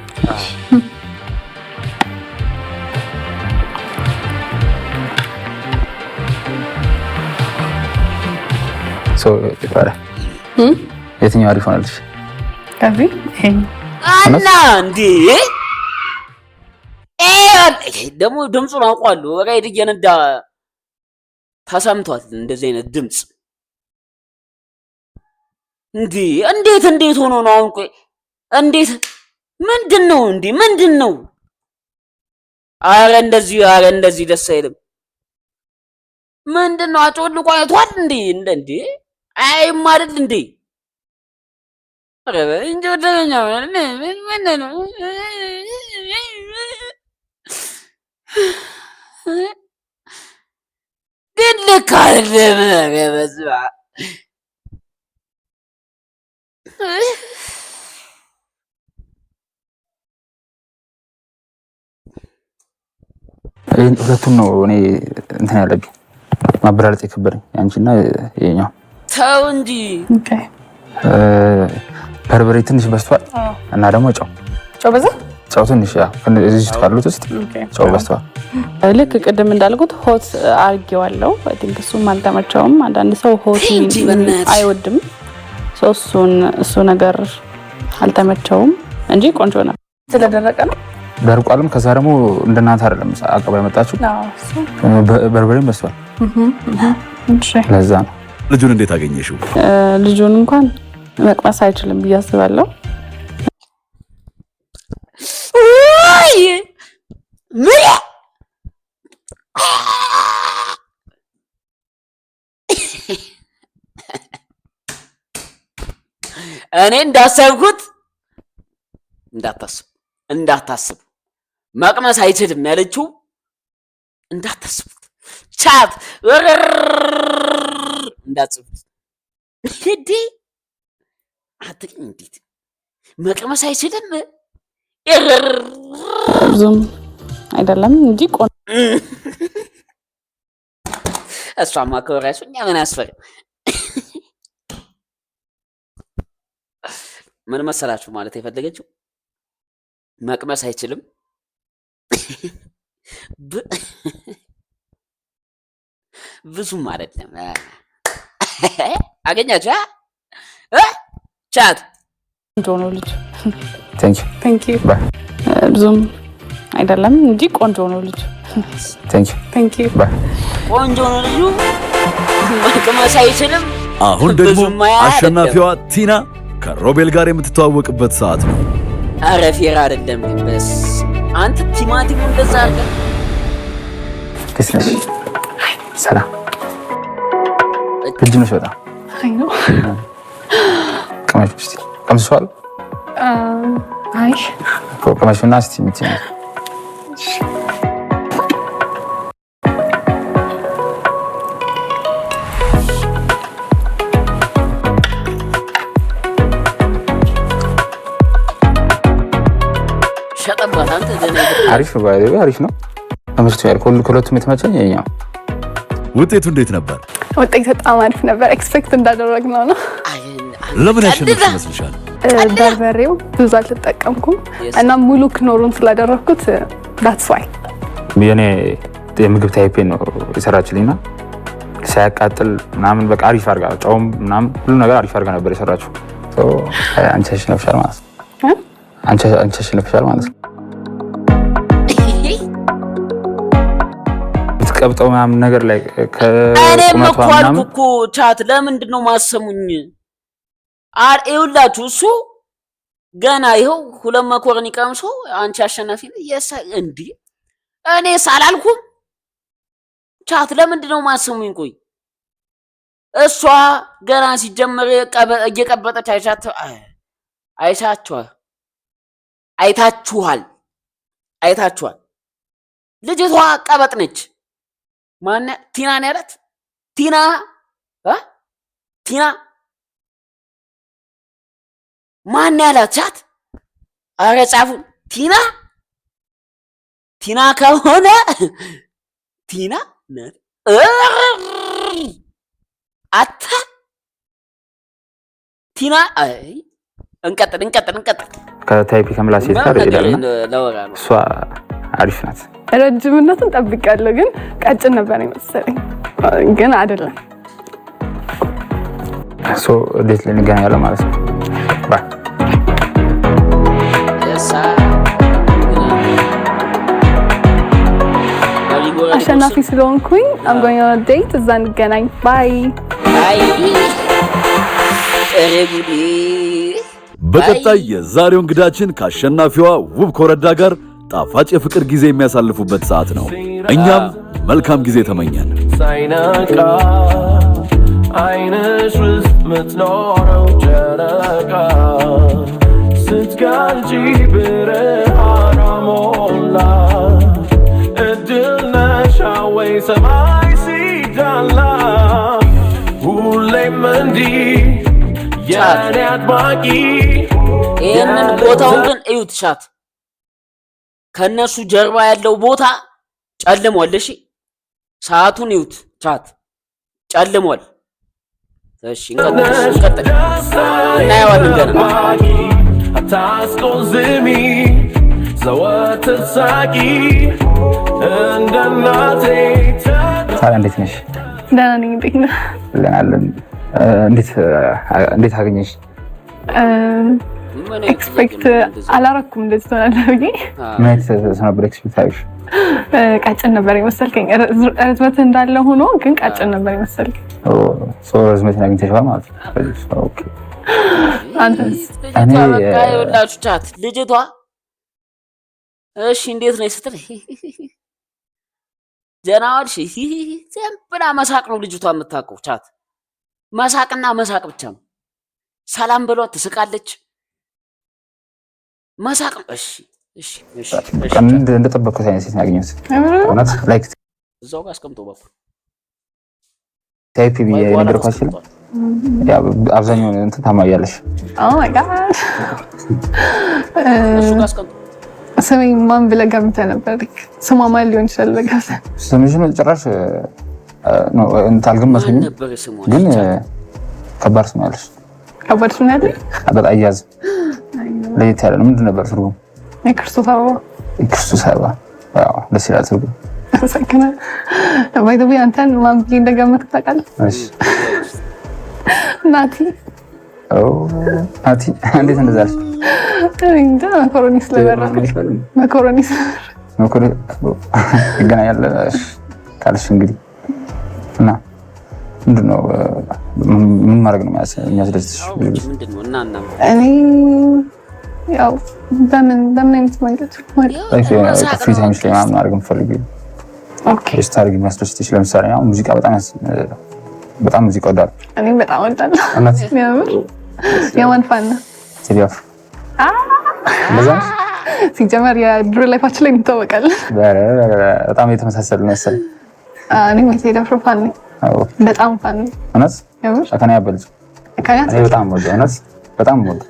የትኛው አሪፍ ሆነልሽ? ከዚህ እና እንዴ ደግሞ ድምፁን አውቀዋለሁ። ራይድ እየነዳ ተሰምቷል። እንደዚህ አይነት ድምፅ እንዴ! እንዴት ሆኖ ነው አሁን? ቆይ እንዴት ምንድነው እንዴ? ምንድነው? አረ እንደዚህ ደስ አይልም። ምንድነው? አጮልቆ አይቷል እንዴ? እንዴ አይም አይደል እንዴ? አረ እንዴ ወደኛው ምንድነው? ግን ልክ አይደለም። አረ በስመ አብ ሁለቱም ነው እኔ እንትን ያለብኝ ማበላለጥ የከበደኝ አንቺና የኛው። ተው እንጂ ኦኬ። በርበሬ ትንሽ በዝቷል እና ደግሞ ጨው በዛ ጨው ትንሽ እዚህ ውስጥ ካሉት ውስጥ ጨው በዝቷል። ልክ ቅድም እንዳልኩት ሆት አድርጌዋለሁ። አይ ቲንክ እሱም አልተመቸውም። አንዳንድ ሰው ሆት አይወድም። እሱ ነገር አልተመቸውም እንጂ ቆንጆ ነው። ስለደረቀ ነው ደርቋልም። ከዛ ደግሞ እንደናንተ አይደለም አቀባ ያመጣችሁ በርበሬም በዝቷል። ለዛ ነው። ልጁን እንዴት አገኘሽው? ልጁን እንኳን መቅመስ አይችልም ብዬ አስባለሁ። እኔ እንዳሰብኩት እንዳታስብ መቅመስ አይችልም ያለችው እንዳታስቡት ቻት እንዳትስቡት እንዴ አትቅኝ እንዴት መቅመስ አይችልም ብዙም አይደለም እንጂ እሷማ ከወራሽ እኛ ምን ያስፈራ ምን መሰላችሁ ማለት የፈለገችው መቅመስ አይችልም ብዙም አይደለም አገኛችሁ ቻት ቆንጆ ነው ልጅ ቴንክ ዩ ብዙም አይደለም እንጂ ቆንጆ ነው ልጅ ቴንክ ዩ ቆንጆ ነው ልጁ መቅመስ አይችልም። አሁን ደግሞ አሸናፊዋ ቲና ከሮቤል ጋር የምትተዋወቅበት ሰዓት ነው። አረ ፌር አይደለም በስ አንተ ቲማቲሙ እንደዛ አድርገህ ከስነሽ ሰላም እጅ ነሽ በጣም አይ ነው ከማሽ እስቲ ቀምሷል። አይ ከማሽና እስቲ ምትይ ሸጠባት አንተ ዘና አሪፍ ነው ባይዘው አሪፍ ነው። አምስቱ ያልኩት ሁለቱም የተመቸኝ የኛው። ውጤቱ እንዴት ነበር? ውጤቱ በጣም አሪፍ ነበር። ኤክስፔክት እንዳደረግነው ነው። ለምን ያሸነፍሽ ይመስልሻል? በርበሬው ብዙ አልተጠቀምኩም እና ሙሉ ክኖሩን ስላደረኩት that's why የኔ የምግብ ታይፔ ነው የሰራችልኝና ሳያቃጥል ምናምን በቃ አሪፍ አድርጋ ጨውም ምናምን ሁሉ ነገር አሪፍ አድርጋ ነበር የሰራችው። አንቺ አሸንፈሻል ማለት ነው። አንቺ አሸንፈሻል ማለት ነው። ብትቀብጠው ምናምን ነገር ላይ እኔም እኮ አልኩ እኮ ቻት ለምንድን ነው ማሰሙኝ? ይኸውላችሁ እሱ ገና ይኸው 2 መኮረኒ ቀምሶ አንቺ አሸናፊ እንዴ እኔ ሳላልኩም ቻት ለምንድን ነው ማሰሙኝ? ቆይ እሷ ገና ሲጀመር እየቀበጠች አይታችኋል። ልጅቷ ቀበጥ ነች። ማን ቲና ነው ያላት? ቲና ማን ያላት? ቻት አረ ጻፉ። ቲና ከሆነ ቲና ናት። አታ ቲና እንቀጥል። ከታይፒ ከምላስ ጋር ይላልና እሷ አሪፍ ናት። ረጅምነቱን ጠብቄያለሁ፣ ግን ቀጭን ነበር የመሰለኝ፣ ግን አይደለም። እንዴት ላይ እንገናኛለን ማለት ነው። ባይ አሸናፊ ስለሆንኩኝ I'm going on a date እዛ እንገናኝ። ባይ በቀጣይ የዛሬው እንግዳችን ከአሸናፊዋ ውብ ኮረዳ ጋር ጣፋጭ የፍቅር ጊዜ የሚያሳልፉበት ሰዓት ነው። እኛም መልካም ጊዜ ተመኘን። ሳይነቃ አይንሽ ውስጥ ምትኖረው ጨረቃ ስትጋልጪ ብርሃኗ ሞላ እድል ነሽ ወይ ሰማይ ሲዳላ ሁሌም እንዲህ የኔ አድማቂ። ይህንን ቦታውን ግን እዩት ቻት፣ ከነሱ ጀርባ ያለው ቦታ ጨልሟል። እሺ ሰዓቱን እዩት ቻት፣ ጨልሟል። እሺ እንቀጥል እናየዋለን ገና። አታስቆዝሚ ዘወትር ሳቂ እንደ እናቴ። ታዲያ እንዴት ነሽ? ደህና ነኝ። እንዴት ነህ? እንዴት አገኘሽ? ኤክስፔክት አላረኩም እንደዚህ ትሆናለህ ብዬ። ምን አይነት ሰው ነበር ኤክስፔክት አድርገሽ? ቀጭን ነበር የመሰልከኝ። ርዝመት እንዳለ ሆኖ ግን ቀጭን ነበር የመሰልከኝ። ርዝመትን አግኝተሽዋል ማለት ነው። ኦኬ አንተስ? እኔ ወላችሁ ቻት ልጅቷ እሺ እንዴት ነው ስትል ደህና ዋልሽ ዝም ብላ መሳቅ ነው ልጅቷ የምታውቀው። ቻት መሳቅና መሳቅ ብቻ ነው። ሰላም ብሏት ትስቃለች። መሳቅ ነው። እሺ እንደጠበቅኩት አይነት ሴት ያገኘሁት እውነት ላይክ እዛው ጋር አስቀምጦ ባፉ ታይፒ ብዬ ነገርኳችሁ። ያው አብዛኛውን እንትን ታማያለሽ። ኦ ማይ ጋድ እሱ ጋር አስቀምጦ ስሜ ማን ብለህ ገምተህ ነበር? ስሟ ማን ሊሆን ይችላል? በጋዛ ስምሽን ጭራሽ ነው እንትን አልገመትኩኝም፣ ግን ከባድ ስም ያለሽ። ከባድ ስም ያለሽ በጣም አያዝ ለየት ያለ ነው። ምንድን ነበር ትርጉም? የክርስቶስ አበባ። የክርስቶስ አበባ ያው ደስ ይላል ትርጉም። ሰከነ ባይ ዘ ወይ አንተን ማን ብዬ እንደገመትክ ታውቃለህ? እሺ ናቲ። ናቲ እንዴት እንደዛ አልሽ? እንዴ መኮሮኒ ስለበራ መኮሮኒ ይገናኛል ካልሽ እንግዲህ እና ምንድን ነው ምን ማድረግ ነው የሚያስደስትሽ? ምንድነው እና እኔ ያው በምን አይነት መንገድ ፍሪ ታይምሽ ላይ ምናምን ማድረግ የምትፈልጊው ስታርግ የሚያስደስትሽ? ለምሳሌ አሁን ሙዚቃ በጣም ሙዚቃ ወዳለሁ። እኔ በጣም ወዳለሁ። ያምር የማን ፋን ነው? ቴዲ አፍሮ። ሲጀመር የድሮ ላይፋችን ላይ እንታወቃለን። በጣም የተመሳሰሉ መሰለኝ። እኔ ቴዲ አፍሮ ፋን ነኝ። በጣም ፋን ነኝ። እውነት? ከኔ ያበልጥ እኔ በጣም ወደ እውነት በጣም ወደ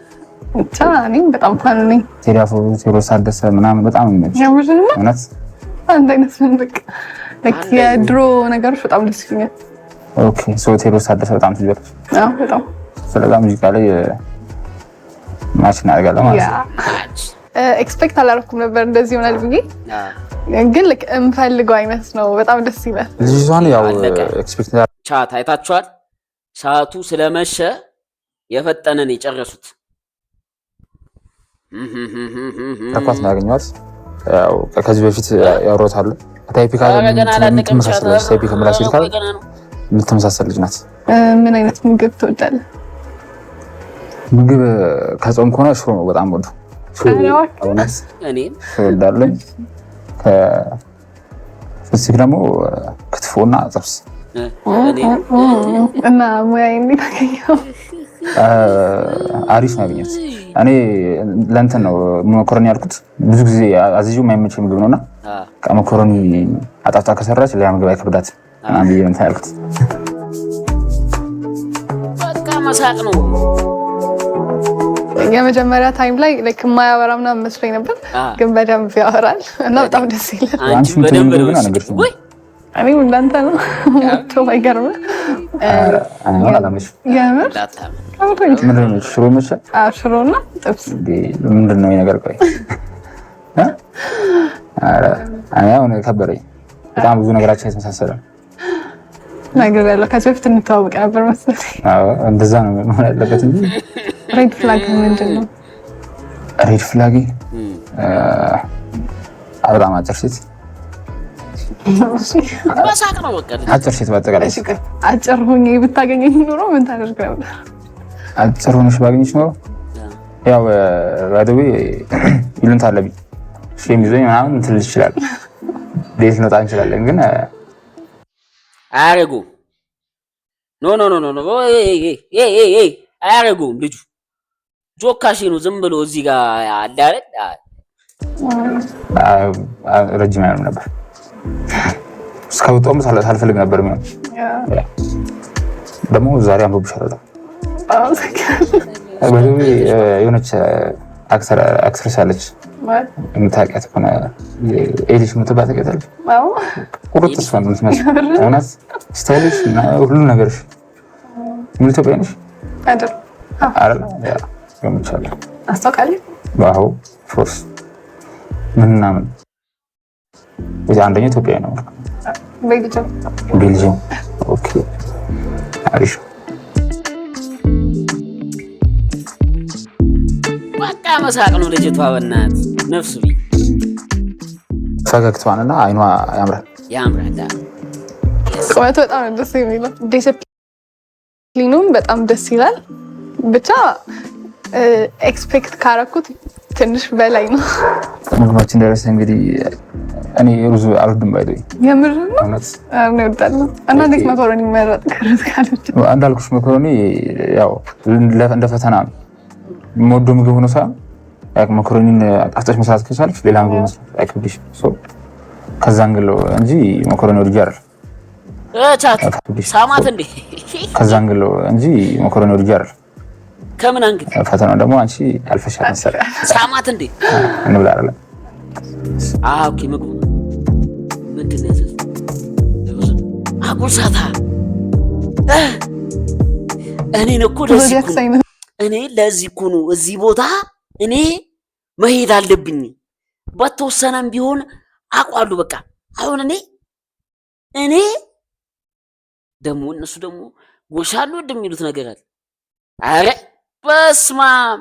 ብቻ እኔም በጣም ፋን ነኝ። ቴዲ አፍሮ፣ ቴዎድሮስ ታደሰ ምናምን በጣም ነው እውነት። አንድ አይነት ነው በቃ የድሮ ነገሮች በጣም ደስ ይለኛል። ኦኬ ሶ ቴዎድሮስ ታደሰ በጣም ትጀርስ? አዎ በጣም ስለዚህ ሙዚቃ ላይ ማች እናደርጋለን ማለት ነው። ኤክስፔክት አላደረኩም ነበር እንደዚህ ይሆናል ብዬ። ግን ልክ የምፈልገው አይነት ነው። በጣም ደስ ይላል። ልጅቷን ያው ኤክስፔክት ቻት አይታችኋል። ሰዓቱ ስለመሸ የፈጠነን የጨረሱት ተኳት ነው ያገኘኋት። ያው ከዚህ በፊት ያወራታሉ ታይፒካል የምትመሳሰል ታይፒክ ምላስ ይልካል የምትመሳሰል ልጅ ናት። ምን አይነት ምግብ ትወዳለህ? ምግብ ከጾም ከሆነ ሽሮ ነው በጣም ወዱ። እውነት እኔም እወዳለሁ። ከፍስክ ደግሞ ክትፎና ጥብስ እና ሙያ እንዴት አገኘኸው? አሪፍ ነው ያገኘሁት። እኔ ለእንትን ነው መኮረኒ ያልኩት ብዙ ጊዜ አዝዤው የማይመቸኝ ምግብ ነውና መኮረኒ አጣፍጣ ከሰራች ሌላ ምግብ አይከብዳት ምናምን ብዬ እንትን ያልኩት። በቃ መሳቅ ነው። የመጀመሪያ ታይም ላይ ላይክ የማያወራ ምናምን መስሎኝ ነበር፣ ግን በደንብ ያወራል እና በጣም ደስ ይላል። አንቺ በደንብ ነው። እኔም እንዳንተ ነው ቶ አይገርም። የምር ምንድን ነው ሽሮ መሰለኝ? አዎ ሽሮና ጥብስ። ምንድን ነው የነገር? ቆይ እኔ አሁን ከበረኝ በጣም ብዙ ነገራችን የተመሳሰለ ነገር ያለው ከዚህ በፊት እንተዋወቅ ነበር መሰለኝ። አዎ እንደዛ ነው መሆን ያለበት እንጂ ሬድ ፍላግ ምንድን ነው? ሬድ ፍላግ በጣም አጭር ሴት መሳቅ ነው። በቃ አጭር ሴት በአጠቃላይ አጭር ሆኜ ብታገኘኝ ኖሮ ምን ታደርግ ነበር? አጭር ሆነሽ ባገኘሽ ኖሮ ያው ባይደዌ ይሉንታ አለብኝ ሼም ይዞኝ ምናምን ትልሽ ይችላል ዴት ነው እንችላለን፣ ግን አያረጉም። ኖ ኖ ኖ ኖ አያረጉም። ልጁ ጆካሽ ነው ዝም ብሎ እዚህ ጋር አለ አይደል? ረጅም አይሆንም ነበር እስከወጣሁም ሳልፈልግ ነበር የሚሆን። ደግሞ ዛሬ አምሮብሻል በጣም። የሆነች አክትረስ አለች የምታውቂያት ከሆነ ኤሊሽ የምትባል ታውቂያታለሽ? ቁርጥ እሷ ነው የምትመስለው። እውነት ስታይልሽ እና ሁሉ ነገርሽ ምን ኢትዮጵያ ነሽ አይደል? ገምቻለሁ። አስተውቃለሁ። አዎ ፎርስ ምናምን አንደኛው ኢትዮጵያዊ ነው። ቤልጅየም። ኦኬ አሪፍ። በቃ መሳቅ ነው። ልጅቷ በእናትህ ነፍሱ ቢ ፈገግታዋንና አይኗ ያምራል። ቁመቱ በጣም ደስ የሚለው ዲሲፕሊኑም በጣም ደስ ይላል። ብቻ ኤክስፔክት ካረኩት ትንሽ በላይ ነው። ምግባችን ደረሰ። እንግዲህ እኔ ሩዝ አልወድም ባይደኝ የምር ነው እወዳለሁ። እና እንዴት መኮረኒ መረጥ ከሩዝ ካለች? እንዳልኩሽ መኮረኒ ያው እንደ ፈተና የምወደው ምግብ ሆኖ ሳይሆን መኮረኒን አጣፍጠሽ መስራት ከቻልሽ ሌላ ምግብ መስራት አይከብድሽም። ከዛ እንግለው እንጂ መኮረኒ ወድጄ አይደል? ሳማት እንዴ? ከዛ እንግለው እንጂ መኮረኒ ወድጄ አይደል? ከምን አንግል? ፈተናው ደግሞ አንቺ አልፈሻል መሰለኝ። ሳማት እንዴ? እንብላ አይደል? ኦኬ ምግቡ ምንድን ነው ያዘዝ? አጉርሳታ እኔ ለዚህ እኮ ነው እዚህ ቦታ እኔ መሄድ አለብኝ። በተወሰነም ቢሆን አቋሉ በቃ አሁን እኔ ደግሞ እነሱ ደግሞ ጎሻሉ እንደሚሉት ነገር አለ። አረ በስማም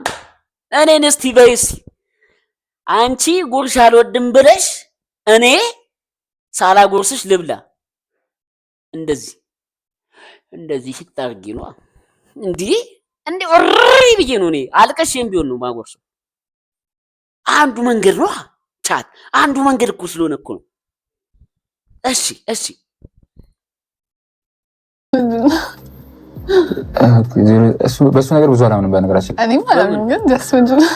እኔን እስቲ በይስ አንቺ ጉርሻ አልወድም ብለሽ እኔ ሳላጎርስሽ ልብላ። እንደዚህ ሲታርጊ ነው እንዴ ኦሬ ብዬ ነው እኔ አልቀሽም ቢሆን ነው ማጎርሰው። አንዱ መንገድ ነው ቻት፣ አንዱ መንገድ እኮ ስለሆነ እኮ ነው። እሺ በሱ ነገር ብዙ አላምንም። በነገራችን እኔ ማለት ነው ግን ደስ ምንድን ነው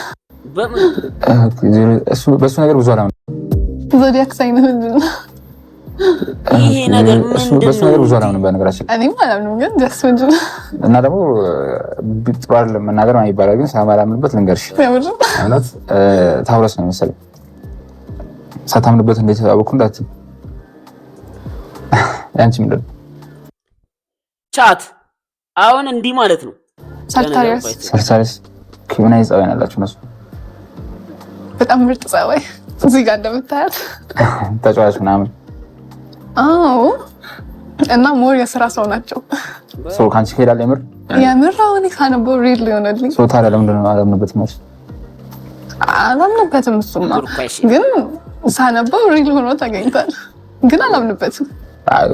በሱ ነገር ብዙ አላምንም። ዞዲያክ ሳይን ምንድን ነው ይሄ ነገር ምንድን ነው? በሱ ነገር ብዙ አላምንም። በነገራችን እኔ ማለት ነው ግን ደስ ምንድን ነው እና ደግሞ ጥሩ አይደለም መናገር ማለት ይባላል፣ ግን ሳላምንበት ልንገርሽ ማለት ታውረስ ነው መሰለኝ። ሳታምንበት እንዴት አወኩ እንዳትዪ። ያንቺ ምንድን ነው ቻት? አሁን እንዲህ ማለት ነው። ሳልታሪያስ ምን አይነት ጸባይ አላችሁ እነሱ? በጣም ምርጥ ጸባይ እዚህ ጋር እንደምታያት ተጫዋች ምናምን። አዎ እና ሞር የስራ ሰው ናቸው። ሰው ካንቺ ሄዳል የምር አሁን ካነበው ሪል ሊሆንልኝ ሰው ታዲያ ለምንድን ነው አላምንበትም? አላምንበትም። እሱማ ግን ሳነበው ሪል ሆኖ ተገኝቷል። ግን አላምንበትም።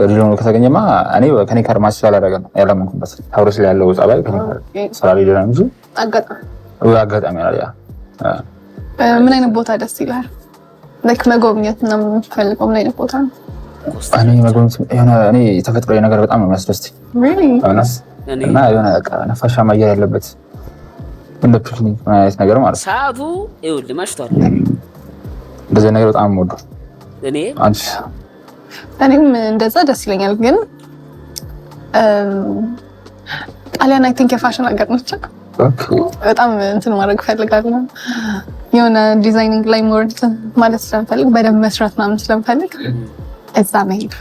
ሪል ሆኖ ከተገኘማ እኔ ከኔ ጋር ማች ስላላደረገ ነው ያላመንኩበት። አብሮስ ላይ ያለው ጸባይ ከኔ ጋር ስላልሄደ ነው እንጂ አጋጣሚ አለ። ምን አይነት ቦታ ደስ ይላል? ላይክ መጎብኘት እና የምትፈልገው ምን አይነት ቦታ ነው? እኔ መጎብኘት እኔ ተፈጥሯዊ ነገር በጣም ነው የሚያስደስተኝ። እና የሆነ በቃ ነፋሻማ አየር ያለበት እንደ ፒክኒክ ማለት ነገር ማለት ነው። ሰዓቱ ይኸውልህ መሽቷል። እንደዚህ ነገር በጣም የምወደው እኔም እንደዛ ደስ ይለኛል። ግን ጣሊያን አይ ቲንክ የፋሽን ሀገር ነች። በጣም እንትን ማድረግ ፈልጋለሁ። የሆነ ዲዛይኒንግ ላይ ሞር ማለት ስለምፈልግ በደንብ መስራት ምናምን ስለምፈልግ እዛ መሄድ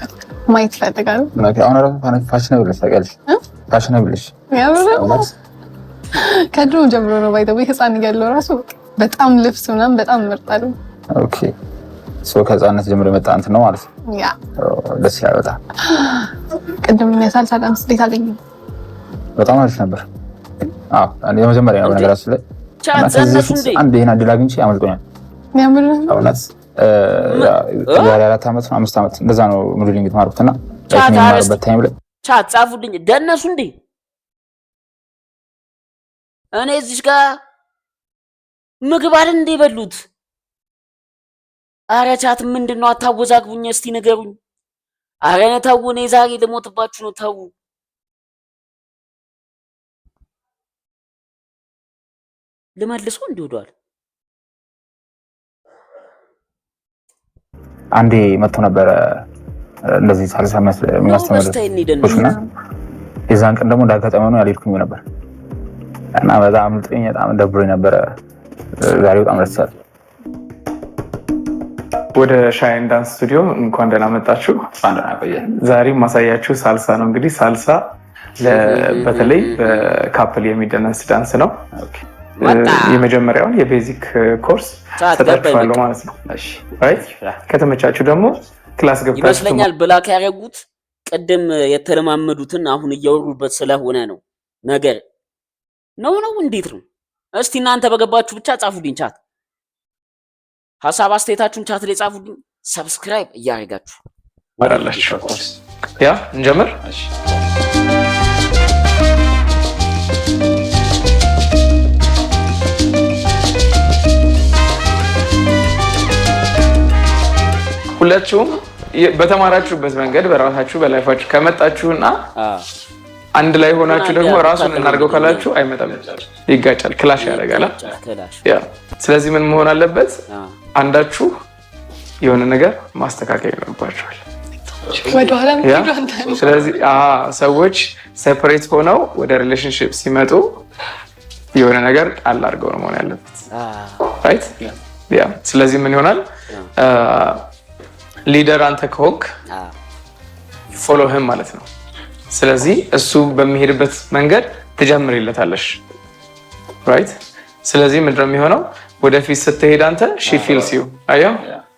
ማየት ፈልጋለሁ። አሁን ራሱ ፋሽን ብለሽ ታውቂያለሽ? ፋሽን ብለሽ ከድሮ ጀምሮ ነው ባይተው ህፃን እያለሁ ራሱ በጣም ልብስ ምናምን በጣም እመርጣለሁ። ኦኬ ከህፃንነት ጀምሮ የመጣ እንትን ነው ማለት ነው። ያ ደስ ይላል በጣም። ቅድም የሳልሳ ዳንስ እንዴት አገኘው? በጣም አሪፍ ነበር። የመጀመሪያ ነው ነገራችን ላይ አንድ ይሄን እድል አግኝቼ አመልጦኛል። ያምር እውነት ዛሬ 4 ዓመት ነው 5 ዓመት እንደዛ ነው ሞዴሊንግ የተማርኩትና ታይም ላይ ቻት ጻፉልኝ። ደነሱ እንዴ? እኔ እዚህ ጋር ምግብ አይደል እንዴ በሉት? አረ ቻት ምንድነው? አታወዛግቡኝ እስቲ ንገሩኝ። አረ ተው፣ እኔ ዛሬ ልሞትባችሁ ነው። ተው ልመልሶ እንዲወዷል። አንዴ መጥቶ ነበረ እንደዚህ ሳልሳ የሚያስተምር የዛን ቀን ደግሞ እንዳጋጣሚ ሆኖ ያልሄድኩኝ ነበር እና በጣም ጥኝ በጣም ደብሮኝ ነበረ። ዛሬ በጣም ደስ ይላል። ወደ ሻይን ዳንስ ስቱዲዮ እንኳን ደህና መጣችሁ። ዛሬ ማሳያችሁ ሳልሳ ነው። እንግዲህ ሳልሳ በተለይ በካፕል የሚደነስ ዳንስ ነው። የመጀመሪያውን የቤዚክ ኮርስ ሰጣችኋለሁ ማለት ነው። ራይት ከተመቻችሁ ደግሞ ክላስ ገብታችሁ ይመስለኛል ብላክ ያደረጉት ቅድም የተለማመዱትን አሁን እያወሩበት ስለሆነ ነው ነገር ነው እንዴት ነው? እስቲ እናንተ በገባችሁ ብቻ ጻፉልኝ። ቻት ሐሳብ አስተያየታችሁን ቻት ላይ ጻፉልኝ። ሰብስክራይብ እያደረጋችሁ ወራላችሁ። ያ እንጀምር። ሁላችሁም በተማራችሁበት መንገድ በራሳችሁ በላይፋችሁ ከመጣችሁና አንድ ላይ ሆናችሁ ደግሞ ራሱን እናድርገው ካላችሁ አይመጣም፣ ይጋጫል፣ ክላሽ ያደርጋል። ስለዚህ ምን መሆን አለበት? አንዳችሁ የሆነ ነገር ማስተካከል ይኖርባችኋል። ስለዚህ ሰዎች ሴፐሬት ሆነው ወደ ሪሌሽንሺፕ ሲመጡ የሆነ ነገር ጣል አድርገው ነው መሆን ያለበት። ራይት? ስለዚህ ምን ይሆናል? ሊደር አንተ ከሆንክ ፎሎ ህም ማለት ነው። ስለዚህ እሱ በሚሄድበት መንገድ ትጀምሪለታለሽ። ራይት? ስለዚህ ምንድነው የሚሆነው? ወደፊት ስትሄድ አንተ ሺ ፊልስ ዩ አያ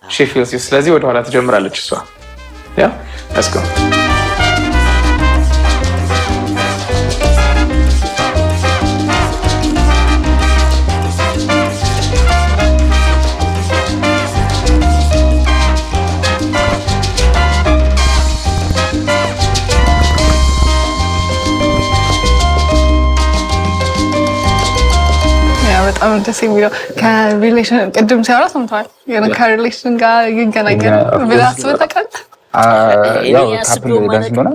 ሺ ፊልስ ዩ። ስለዚህ ወደኋላ ትጀምራለች እሷ። ያ let's go በጣም ደስ የሚለው ከሪሌሽን ቅድም ሲያወራ ሰምተዋል። ከሪሌሽን ጋር ይገናኛል ብለህ አስበህ ታውቃለህ? ያው ካፕል ዳንስ እንደሆነ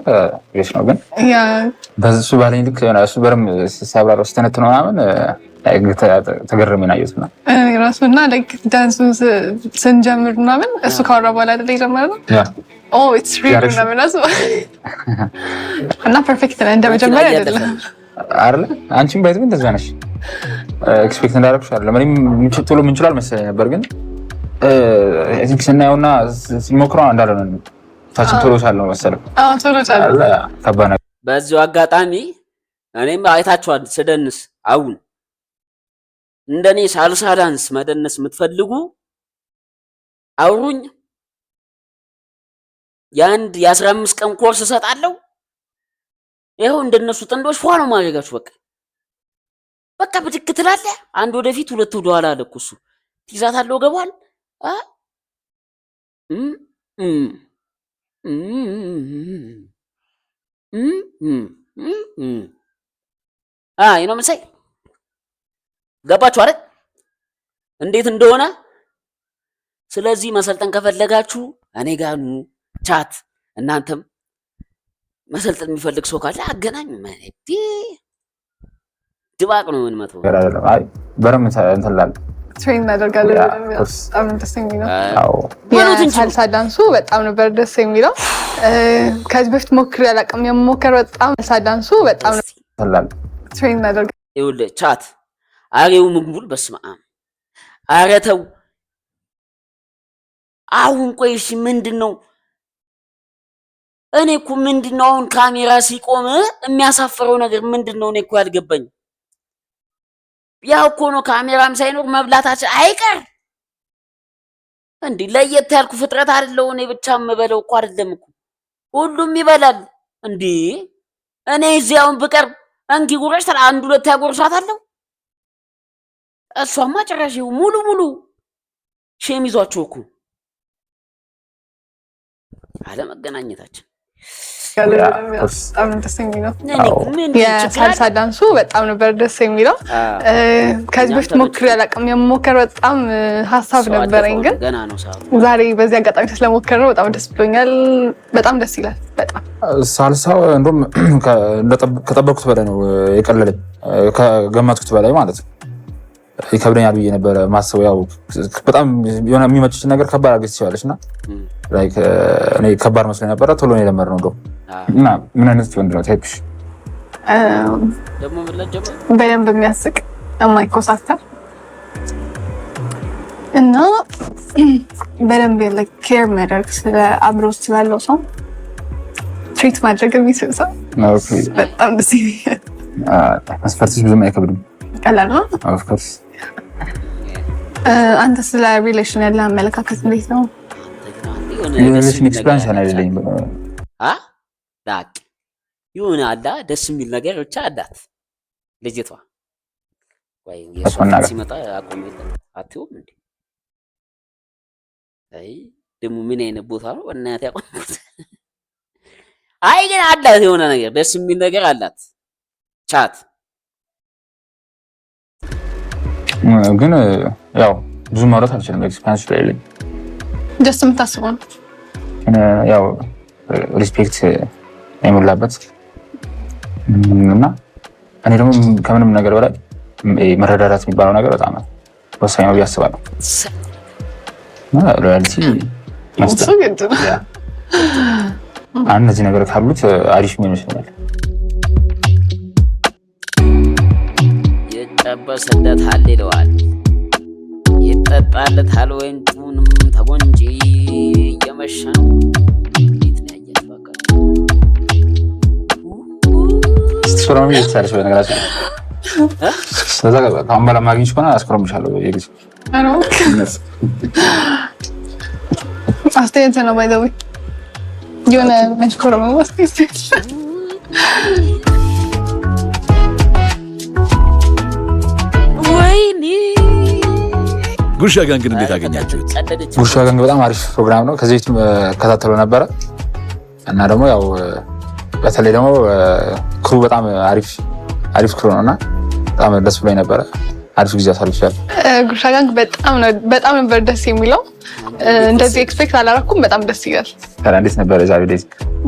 ሪሌሽን ነው፣ ግን በሱ ባለኝ ልክ ሆነ እሱ በርም ሲያብራራው ስተነትነው ምናምን ተገርሜ ነው ያየሁት። ራሱና ዳንሱ ስንጀምር ምናምን እሱ ካወራ በኋላ አይደለ የጀመረው? ኢትስ ሪል ምናምን እና ፐርፌክት ነህ እንደመጀመሪያ አይደለም አይደለ? አንቺም ባይዘው እንደዛ ነሽ። ኤክስፔክት እንዳደረግሽ አይደለም። እኔም ቶሎ የምንችለው አልመሰለኝ ነበር፣ ግን እዚህ ስናየውና ሲሞክረው እንዳልሆነ ነው ታችን ቶሎ ሳለው መሰለኝ። ቶሎ ሳለው ከባድ ነገር። በዚሁ አጋጣሚ እኔም አይታችኋል ስደንስ። አሁን እንደኔ ሳልሳ ዳንስ መደነስ የምትፈልጉ አውሩኝ። የአንድ የ15 ቀን ኮርስ እሰጣለሁ። ይኸው እንደነሱ ጥንዶች ፏ ነው ማድረጋችሁ። በቃ ብድግ ትላለህ። አንድ ወደፊት ሁለት ወደ ኋላ አለ እኮ እሱ ትይዛታለህ ወገቧን። አይ ነው መሰይ ገባችሁ አይደል እንዴት እንደሆነ። ስለዚህ መሰልጠን ከፈለጋችሁ እኔ ጋር ኑ ቻት። እናንተም መሰልጠን የሚፈልግ ሰው ካለ አገናኙ። ማለት ድባቅ ነው ምን መተው አይ በረም እንተላል ትሬን እናደርጋለን። በጣም ደስ የሚለው የሳልሳ ዳንሱ በጣም ነበር ደስ የሚለው። ከዚህ በፊት ሞክሬ አላውቅም። የሞከር በጣም ሳልሳ ዳንሱ በጣም እንተላል ትሬን እናደርጋለን። ይኸውልህ ቻት አሬው ምግቡል በስመ አብ ኧረ ተው አሁን ቆይ እሺ ምንድነው? እኔ እኮ ምንድነው አሁን ካሜራ ሲቆም የሚያሳፍረው ነገር ምንድነው? እኔ እኮ ያልገባኝ ያው እኮ ነው ካሜራም ሳይኖር መብላታችን አይቀር እንዴ? ለየት ያልኩ ፍጥረት አይደለው። እኔ ብቻ የምበለው እኮ አይደለም እኮ ሁሉም ይበላል እንዴ? እኔ እዚያውን ብቀር እንኪ ጉረሽ ተራ አንድ ሁለት ያጎርሳታለሁ። እሷማ ጭራሽ ሙሉ ሼም ይዟቸው እኮ አለመገናኘታችን በጣም ደስ የሚለው የሳልሳ ዳንሱ በጣም ነበር ደስ የሚለው። ከዚህ በፊት ሞክሬ አላውቅም። የሞከር በጣም ሀሳብ ነበረኝ፣ ግን ዛሬ በዚህ አጋጣሚ ስለሞከር ነው በጣም ደስ ብሎኛል። በጣም ደስ ይላል። በጣም ሳልሳው እንደውም ከጠበቅኩት በላይ ነው የቀለለኝ፣ ከገመትኩት በላይ ማለት ነው። ይከብደኛል ብዬ ነበረ ማሰብ። ያው በጣም የሆነ የሚመችሽ ነገር ከባድ አድርገሽ ትችላለሽ እና ላይክ እኔ ከባድ መስሎኝ ነበረ። ቶሎ ነው የለመድነው እንደው እና ምን አይነት ወንድ ነው ታይፕሽ? በደንብ የሚያስቅ የማይኮሳተር እና በደንብ ኬር የሚያደርግ ስለ አብሮ ስላለው ሰው ትሪት ማድረግ የሚችል ሰው በጣም ደስ ይላል። መስፈርትሽ ብዙም አይከብድም፣ ቀላል ነው። ኦፍ ኮርስ አንተ ስለ ሪሌሽን ያለ አመለካከት እንዴት ነው? የሪሌሽን ኤክስፒሪየንስ አይደለኝ ዳቅ ይሁን አላ ደስ የሚል ነገር ብቻ አላት ልጅቷ። ወይ የሷን ሲመጣ አቆም አትውም እንዴ? አይ ደሙ ምን አይነት ቦታ ነው እናት ያቆምኩት? አይ ግን አላት የሆነ ነገር ደስ የሚል ነገር አላት ቻት። ግን ያው ብዙ ማውራት አልችልም፣ ኤክስፒሪየንስ ስለሌለኝ ጀስት የምታስበው ነው። ያው ሪስፔክት የሞላበት እና እኔ ደግሞ ከምንም ነገር በላይ መረዳዳት የሚባለው ነገር በጣም ወሳኝ ነው ብዬ አስባለሁ። ሎያልቲ መስጠት እነዚህ ነገር ካሉት አሪፍ ይመስለኛል። ይጠበስለታል ይለዋል፣ ይጠጣለታል ወይም ጡንም ተጎንጂ እየመሸ ነው። እንዴት ነው ያየት በቃ ስቶራሚ ይተሳለሽ በነገራችን ስለዛ ካምባላ ማግኘት ከሆነ አስኮርምሻለሁ። የግድ አስተያየት ነው ባይ ዘ ወይ የሆነ መስኮረም ወስቲ ጉርሻ ጋንግ እንዴት አገኛችሁት? ጉርሻ ጋንግ በጣም አሪፍ ፕሮግራም ነው። ከዚህ በፊት ከታተለው ነበረ እና ደግሞ ያው በተለይ ደግሞ ክሩ በጣም አሪፍ ክሩ ነውና በጣም ደስ ብሎኝ ነበረ። አሪፍ ጊዜ አሳልፌያለሁ። ጉርሻ ጋንግ በጣም ነበር ደስ የሚለው። እንደዚህ ኤክስፔክት አላደረኩም። በጣም ደስ ይላል። ታዲያ እንዴት ነበር ዛሬ ዴት?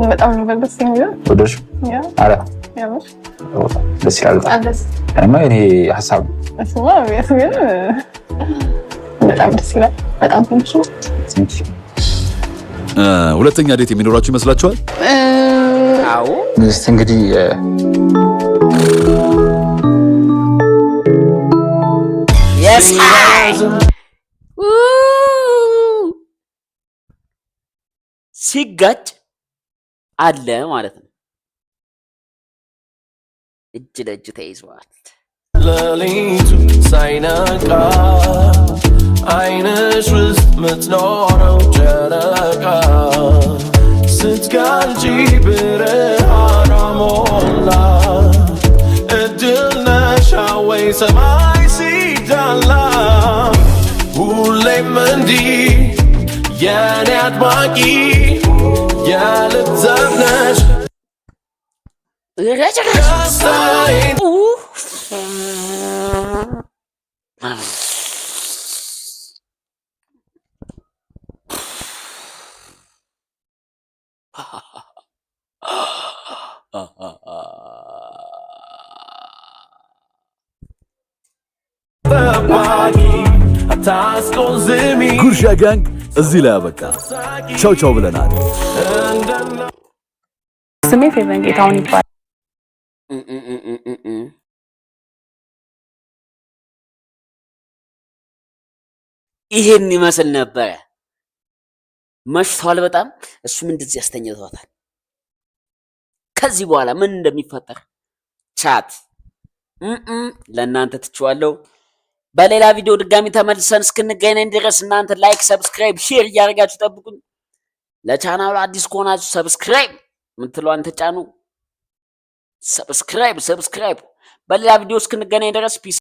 በጣም ነበር ደስ የሚለው። ወደሽ አረ ደስ ይላል። እና እኔ ሀሳብ በጣም ደስ ይላል። በጣም ትንሽ ሁለተኛ ዴት የሚኖራችሁ ይመስላችኋል? አዎ እንግዲህ ሲጋጭ አለ ማለት ነው። እጅ ለእጅ ተይዘዋል። ሌሊቱ ሳይነጋ አይንሽ ውስጥ ምትኖረው ጨረቃ ስትጋልጪ ብርሃኗ ሞላ እድል ነሽ ወይ ሰማይ ሲዳላ ሁሌም እንዲህ የኔ አድማቂ የልብ ዘብ ነሽ ደስታዬን ጉርሻ ጋንግ እዚህ ላይ አበቃ። ቻው ቻው ብለናል። ስሜ ፌቨን ጌታሁን ይባላል። ይሄን ይመስል ነበረ። መሽቷል በጣም። እሱም እንደዚህ ያስተኛቷታል። ከዚህ በኋላ ምን እንደሚፈጠር ቻት ለእናንተ ትችዋለሁ። በሌላ ቪዲዮ ድጋሚ ተመልሰን እስክንገናኝ ድረስ እናንተ ላይክ፣ ሰብስክራይብ፣ ሼር እያደረጋችሁ ጠብቁኝ። ለቻናሉ አዲስ ከሆናችሁ ሰብስክራይብ ምትለዋን ተጫኑ። ሰብስክራይብ። በሌላ ቪዲዮ እስክንገናኝ ድረስ ፒስ